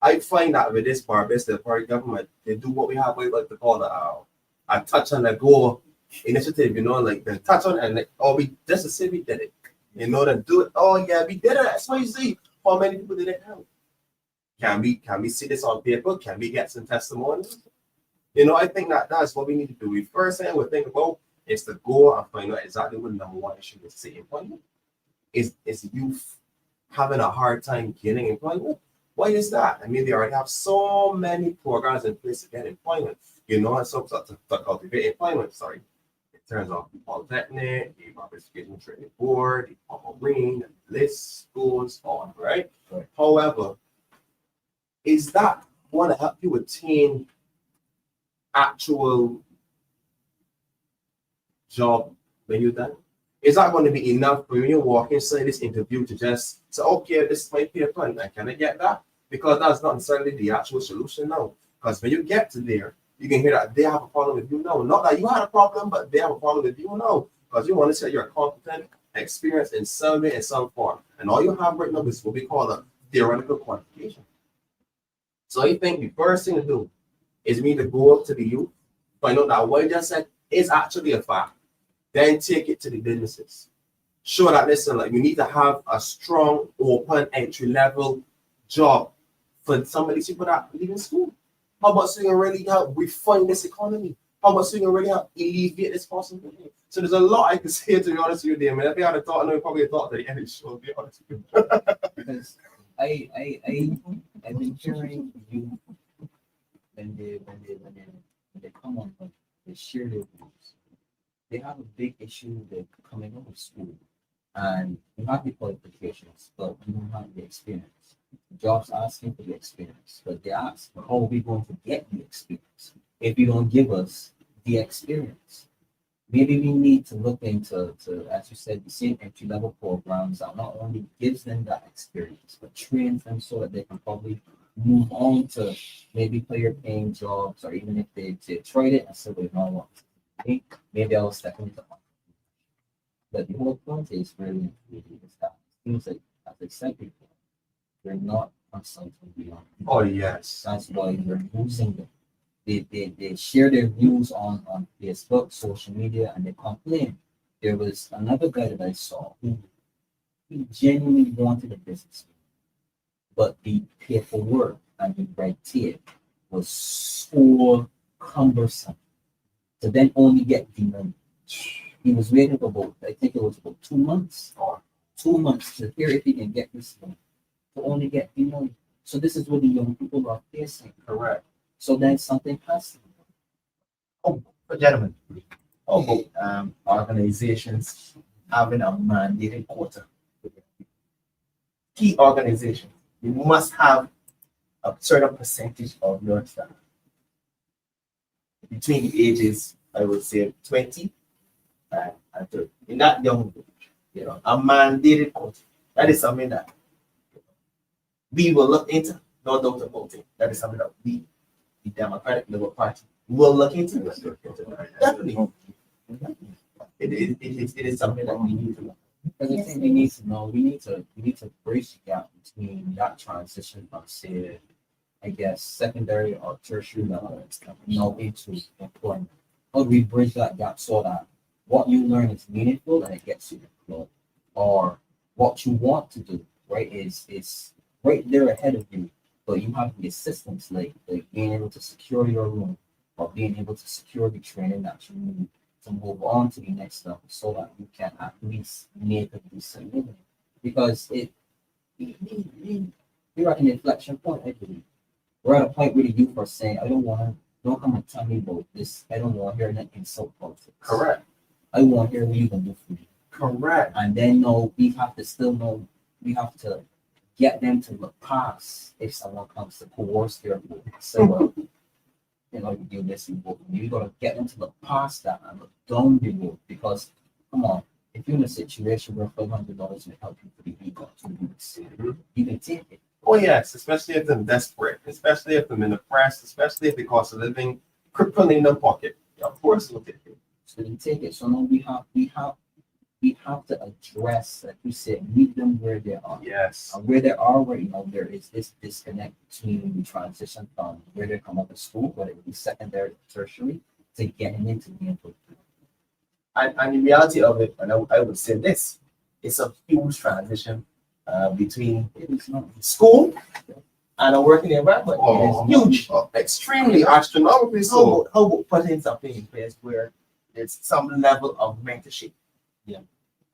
I find that with this Barbados, the party government, they do what we have, we like to call a touch on a go initiative, like the touch on and we just to say we did it, then do it. Oh yeah, we did it. That's why you see how many people did it help. Can we see this on paper? Can we get some testimonials? I think that's what we need to do. The first thing we think about is to go and find out exactly what the number one issue is. Say employment. Is youth having a hard time getting employment? Why is that? I mean, they already have so many programs in place to get employment, and so to cultivate employment, in terms of the Polytechnic, the Barbados Education Training Board, the Purple Green, the list goes on, right? However, is that going to help you attain actual job when you're done? Is that going to be enough when you walk inside this interview to just say, okay, this is my peer plan, and can I get that? Because that's not necessarily the actual solution now. Because when you get to there, you can hear that they have a problem with you. No, not that you had a problem, but they have a problem with you. No, because you want to say you're competent, experienced in some way, in some form. And all you have written up is what we call a theoretical qualification. So I think the first thing to do is me to go up to the youth, find out that what I just said is actually a fact. Then take it to the businesses. Show that, listen, like, we need to have a strong, open, entry-level job for some of these people that leave in school. How about so you can really help refine this economy? How about so you can really help alleviate this possibility? So there's a lot I can say, to be honest with you, Damien. If I had a thought, I know you probably thought that the end of the show, to be honest with you. Because I've been hearing you when they come on, like, they share their views. They have a big issue with coming out of school, and you have the qualifications, but you don't have the experience. Jobs asking for the experience, but they ask, how are we going to get the experience if you don't give us the experience? Maybe we need to look into, as you said, the same entry-level programs that not only gives them that experience, but trains them so that they can probably move on to maybe higher paying jobs, or even if they tried it and said, "Wait, no, I want to think, maybe I'll step into one." But the whole point is really is that things like, as I said before, they're not consulting beyond. Oh, yes. That's why we're using them. They share their views on Facebook, social media, and they complain. There was another guy that I saw who he genuinely wanted a business, but the paperwork and the red tape was so cumbersome to then only get the money. He was waiting for about, I think it was about 2 months, 2 months to hear if he can get this money, to only get the money. So this is what the young people are facing. Correct. So then something has to be done. But gentlemen, how about organizations having a mandated quota? Key organizations, you must have a certain percentage of your staff between the ages, I would say, 20 and 30. In that young age, a mandated quota. That is something that we will look into, no doubt about it. That is something that we, the Democratic Liberal Party, will look into. Definitely. It is something that we need to know. Because I think we need to know, we need to bridge the gap between that transition from, say, I guess, secondary or tertiary level, into employment. How do we bridge that gap so that what you learn is meaningful and it gets you employed, or what you want to do, right, is right there ahead of you, but you have the assistance, like being able to secure your room, or being able to secure the training that you need to move on to the next level, so that you can at least make a decent living. Because we're at an inflection point, I believe. We're at a point where the youth are saying, don't come and tell me about this. I don't want to hear that insult politics. Correct. I want to hear what you can do for me. Correct. And then we have to get them to look past if someone comes to coerce their vote. So, well, you do this, you vote. You got to get them to look past that and look down the road. Because, come on, if you're in a situation where $500 will help you for the week or 2 weeks, you can take it. Oh, yes, especially if they're desperate, especially if they're in the press, especially if the cost of living crippling their pocket. Of course, we'll take it. So you take it. So now we have to address, like you said, meet them where they are. Yes. And where they are right now, there is this disconnect between the transition from where they come out of school, whether it be secondary, tertiary, to getting into the employment. And the reality of it, and I would say this, it's a huge transition between school and a working environment. Oh, it is huge. Extremely astronomically so. How about putting something in place where there's some level of mentorship? Yeah.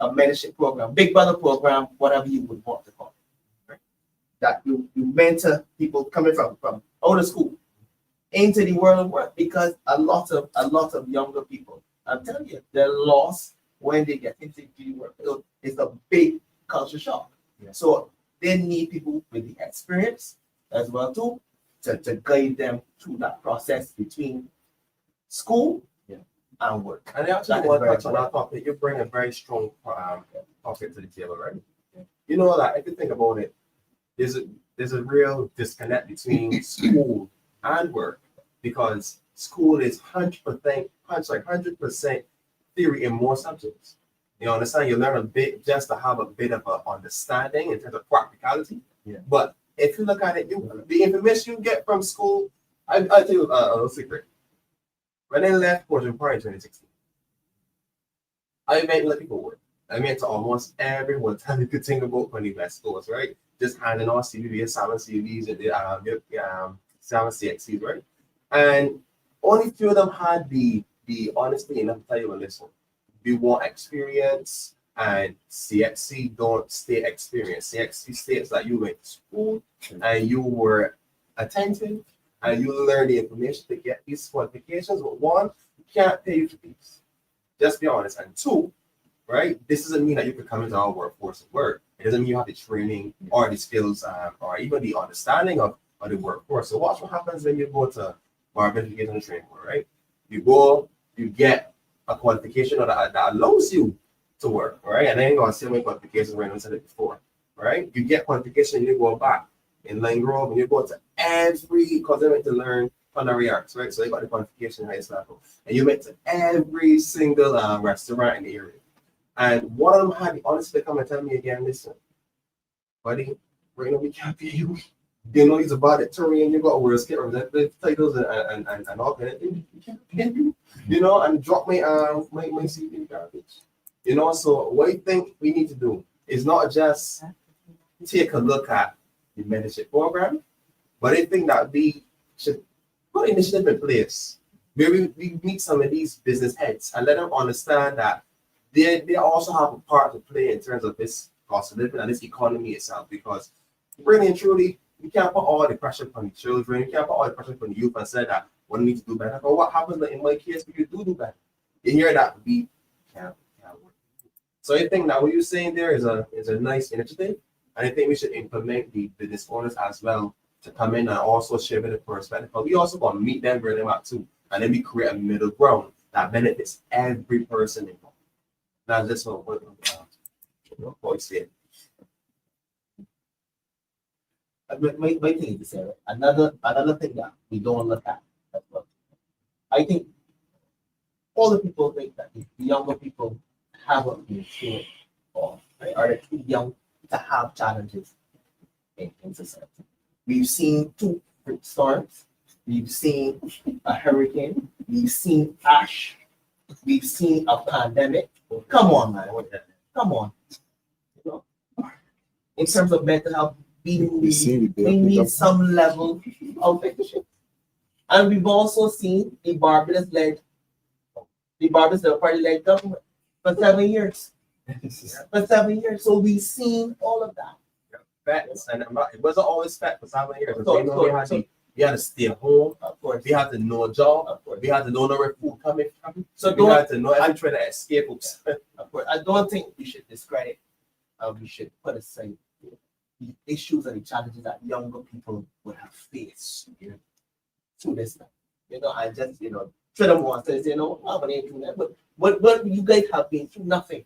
A mentorship program, big brother program, whatever you would want to call it. Right? That you mentor people coming from out of school into the world of work, because a lot of younger people, I'm telling you, they're lost when they get into the work. It's a big culture shock. Yeah. So they need people with the experience as well too to guide them through that process between school and work. And I actually That is want to very touch on that topic. You bring a very strong topic to the table, right? You know that if you think about it, there's a real disconnect between school and work, because school is 100% theory in more subjects. You understand? You learn a bit just to have a bit of an understanding in terms of practicality. Yeah. But if you look at it, the information you get from school, I'll tell you a little secret. When I left Portland Park in 2016, I met other people work. I met to almost everyone time you could think about when you left schools, right? Just handing out CVs, 7 CVs, and 7 CXCs, right? And only few of them had the honesty enough to tell you, listen, we want experience, and CXC don't stay experienced. CXC states that you went to school and you were attentive and you learned the information to get these qualifications. But one, you can't pay for these. Just be honest. And two, right? This doesn't mean that you can come into our workforce and work. It doesn't mean you have the training or the skills or even the understanding of the workforce. So watch what happens when you go to Barbados Education Training Board, right? You go, you get a qualification that allows you to work, right? And then you're going to see my qualifications where I said it before, right? You get qualification, you go back in Line Grove and you go to every, because they went to learn culinary arts, right? So they got the qualification in high level. And you went to every single restaurant in the area. And one of them had the honesty to come and tell me again, listen, buddy, right now we can't pay you. You know, he's a valedictorian, you got world skate representative titles and all kind of things. We can't pay you. You know, and drop my CV in the garbage. You know, so what I think we need to do is not just take a look at the mentorship program, but I think that we should put initiative in place where we meet some of these business heads and let them understand that they also have a part to play in terms of this cost of living and this economy itself. Because really and truly, you can't put all the pressure upon the children, you can't put all the pressure upon the youth and say that one needs to do better. But what happens in my case, we do better. You hear that we can't work. So I think that what you're saying there is a nice initiative. And I think we should implement the business owners as well to come in and also share the perspective. But we also want to meet them where they're at too. And then we create a middle ground that benefits every person involved. That's just what I said. My thing is to say, right? Another thing that we don't look at as well. I think all the people think that the younger people haven't been through it or right? Are they too young to have challenges in society? We've seen 2 storms, we've seen a hurricane, we've seen ash, we've seen a pandemic. Come on, man. Come on. You know, in terms of mental health, we need some level of leadership. And we've also seen the Barbados party-led government for 7 years. For 7 years. So we've seen all of that. Facts. And it wasn't always fact for 7 years. We had to stay home. Of course. We had to know a job. Of course. We had to know where food coming from. So we had to know every try to escape. Of course. I don't think we should discredit. We should put aside the issues and the challenges that younger people would have faced through this time. You know, I just, try to want to say, I'm not through that. But what you guys have been through nothing.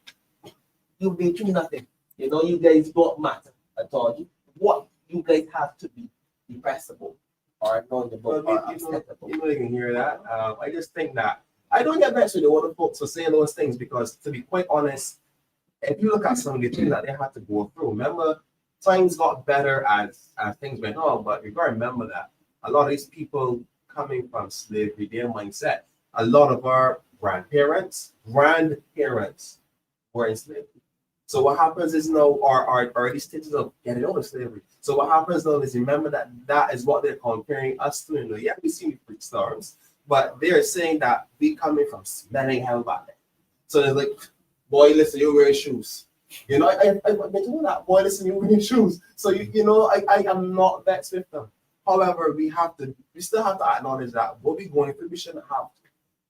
You've been through nothing. You guys don't matter at all. What you guys have to be impressible or knowledgeable or acceptable. You can hear that. I just think that I don't get vexed with the older folks for saying those things because, to be quite honest, if you look at some of the things that they had to go through, remember, times got better as things went on, but you got to remember that a lot of these people coming from slavery, their mindset, a lot of our grandparents were in slavery. So what happens is now are these stages of getting out of slavery. So what happens now is remember that is what they're comparing us to. Yeah, we see freak storms, but they're saying that we coming from smelling hell back then. So they're like, boy, listen, you're wearing shoes. I mentioned that, boy, listen, you're wearing shoes. So I am not vexed with them. However, we still have to acknowledge that what we're going through, we shouldn't have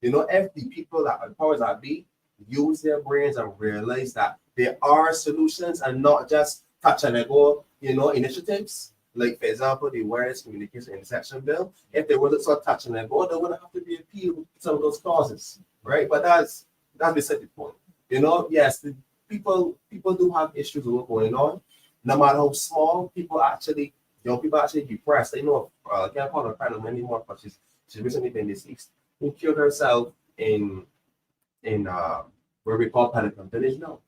to. If the people that are powers that be use their brains and realize that there are solutions and not just touch and go, initiatives. Like, for example, the Wireless Communication Intersection Bill. If they wasn't so touch and go, they wouldn't have to be appealed to some of those clauses, right? But that's beside the point. Yes, the people do have issues with what's going on. No matter how small, young people actually depressed. They know, I can't call her crying anymore because She's recently been deceased. Who killed herself in where we call Pelican Village now.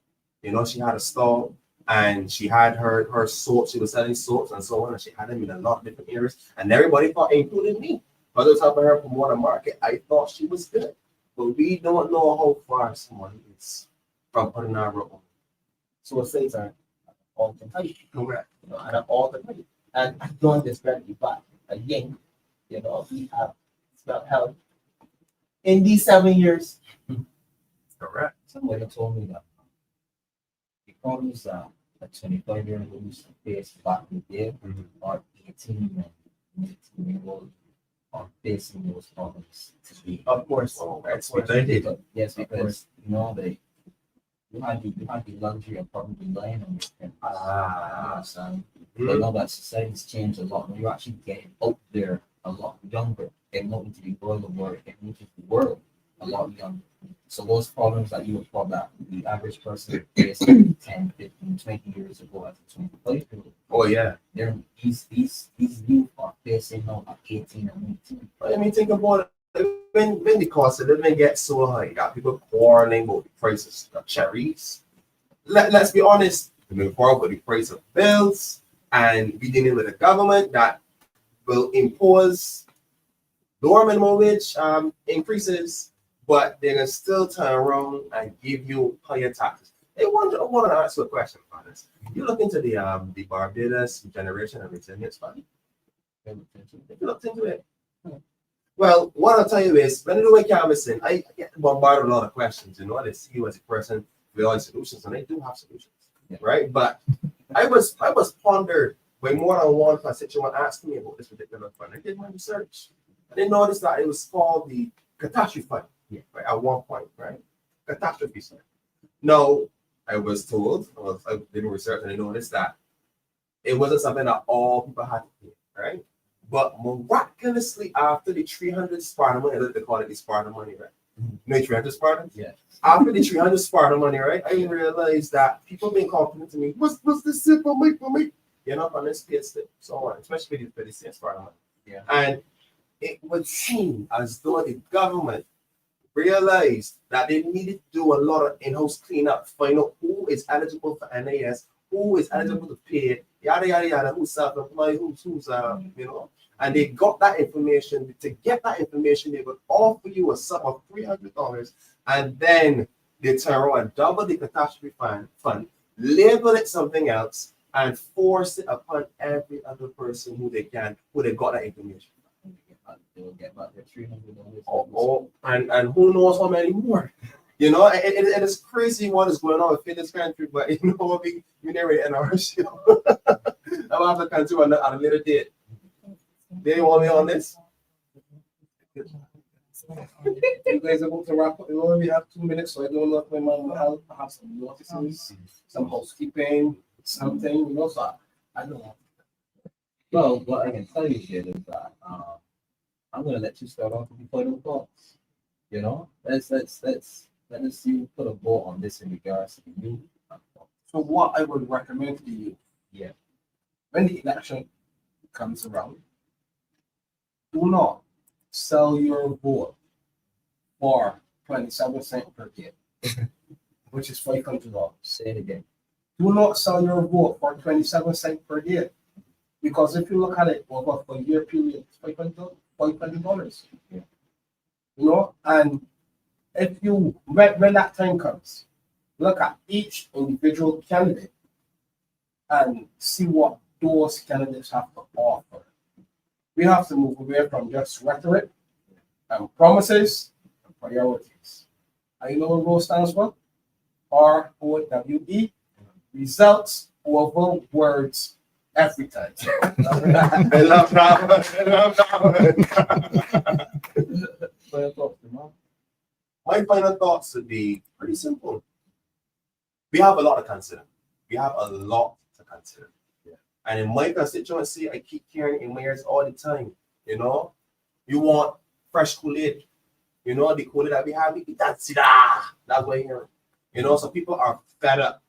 You know, she had a stall and she had her soaps. She was selling soaps and so on, and she had them in a lot of different areas. And everybody thought, including me, by the time I her from the market, I thought she was good. But we don't know how far someone is from putting our rope on. So things are all the time. Correct. You know, and all the time. And I don't discredit, but again, you know, we have spelled health in these 7 years. Correct. Somebody told me that the problems that a 25-year-old used to face back in the day are 18 and 19-year-old are facing those problems today. Of course. That's what they did. Yes, because you know you had the luxury of probably relying on your parents. But now that society's changed a lot, when you're actually getting out there a lot younger, getting out into the world of work, getting into the world a lot younger. So those problems that you would thought that the average person faced 10, 15, 20 years ago as a 25-year-old, Oh yeah. these youth are facing now at 18 and 19. I mean, think about it. When the cost of living gets so high, you got people quarreling about the prices of cherries. Let's be honest, we've been quarreling about the price of bills, and we dealing with a government that will impose lower minimum wage increases, but they're gonna still turn around and give you higher taxes. I want to ask you a question about this. You look into the Barbados Generation and Resilience Fund. You looked into it. Well, what I'll tell you is, when I do my canvassing, I get bombarded with a lot of questions. You know, they see you as a person with all the solutions, and they do have solutions, right? But I was pondered when more than one constituent asked me about this particular fund. I did my research. I didn't notice that it was called the catastrophe fund, right? At one point, right? Catastrophe fund. No, I was told, I did research and I noticed that it wasn't something that all people had to pay, right? But miraculously, after the 300 Spartan money, they call it the Spartan money, right? You know, 300 Spartan? Yeah. After the 300 Spartan money, right? I realized that people being confident to me, what's this for me? You know, on this case, so on, especially for the same Spartan money. Yeah. And it would seem as though the government realized that they needed to do a lot of in-house cleanup, find out who is eligible for NAS, who is eligible to pay it, yada yada yada, who's self-employed, who's you know, and they got that information. To get that information, they would offer you a sum of $300, and then they turn around and double the catastrophe fund, label it something else, and force it upon every other person who they got that information. They will get back their $300. And who knows how many more? You know, it is crazy what is going on in this country, but you know what, we never end our show. I'm have to continue on a later date. They want me on this? You guys are about to wrap up. You know, we have 2 minutes, so I don't know if my mom will have some notices, some housekeeping, something, you know, so I don't know. Well, what I can tell you here is that I'm gonna let you start off with your final thoughts. You know, let's you put a vote on this in regards to you. So what I would recommend to you, Yeah. when the election comes around, do not sell your vote for 27 cents per day, which is $500. Say it again. Do not sell your vote for 27 cents per day, because if you look at it over a year period, it's $500. Yeah. You know, and if you when that time comes, look at each individual candidate and see what those candidates have to offer. We have to move away from just rhetoric and promises and priorities. And you know what Rowe stands for? ROWE, results over words every time. I love that one. I love that one. My final thoughts would be pretty simple. We have a lot to consider. Yeah. And in my constituency, I keep hearing in my ears all the time, you know, you want fresh Kool-Aid. You know, the Kool-Aid that we have, that's what I hear. You know, so people are fed up.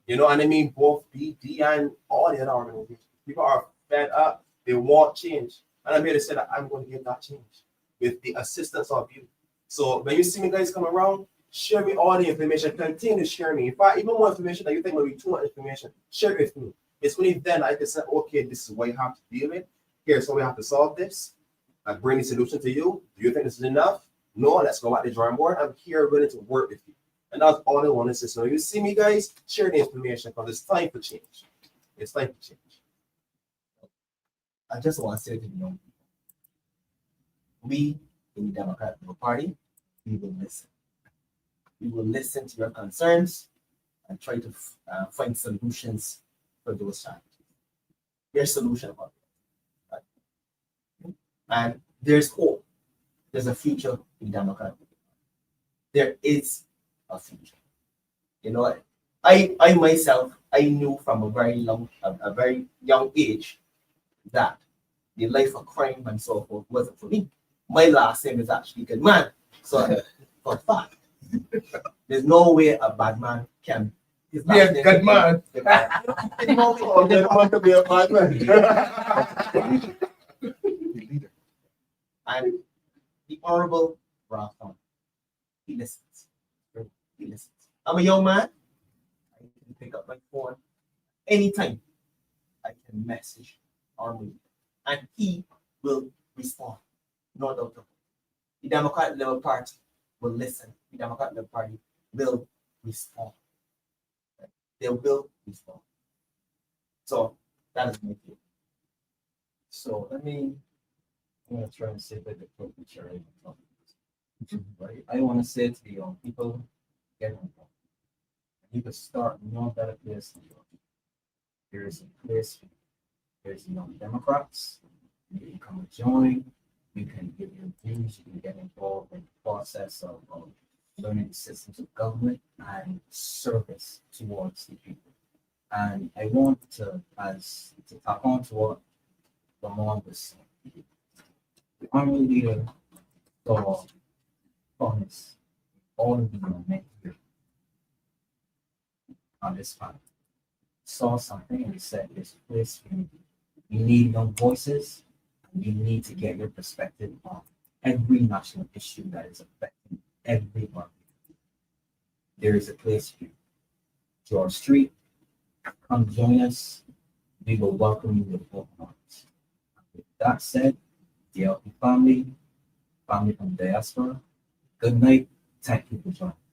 You know, and I mean both BD and all the other organizations. People are fed up. They want change. And I'm here to say that I'm going to give that change. with the assistance of you. So when you see me guys come around, share me all the information. Continue to share me. If I even more information that you think will be too much information, share it with me. It's only then I can say, okay, this is what you have to deal with. Here's how we have to solve this. I bring the solution to you. Do you think this is enough? No, let's go back to the drawing board. I'm here ready to work with you. And that's all I want to say. So when you see me, guys, share the information because it's time for change. It's time for change. I just want to say to the young people, we in the Democratic Party, we will listen. We will listen to your concerns and try to find solutions for those challenges. There's solution about it. Right? And there's hope. There's a future in Democratic. There is a future. You know, I myself, I knew from a very young age that the life of crime and so forth wasn't for me. My last name is actually Goodman. So for fact, there's no way a bad man can be a good man. Good man to be a bad man. And the Honorable Ramon, he listens. He listens. I'm a young man. I can pick up my phone anytime. I can message Army, and he will respond. No doubt about it. The Democratic Liberal Party will listen. The Democratic Liberal Party will respond. They will respond. So that is my view. So I'm gonna try and say that the picture, right? I want to say to the young people, get involved. You can start no better place than yours. There is a place. There's young Democrats. You can come and join. You can give your views. You can get involved in the process of learning the systems of government and service towards the people. And I want to tap on to what Ramon was saying. The Honorable Leader saw promise all of the men here on this panel. Saw something and said, "There's a place for you. You need young voices. You need to get your perspective on every national issue that is affecting everyone. There is a place for you. George Street, come join us. We will welcome you with open arms." With that said, the LP family from diaspora, good night. Thank you for joining.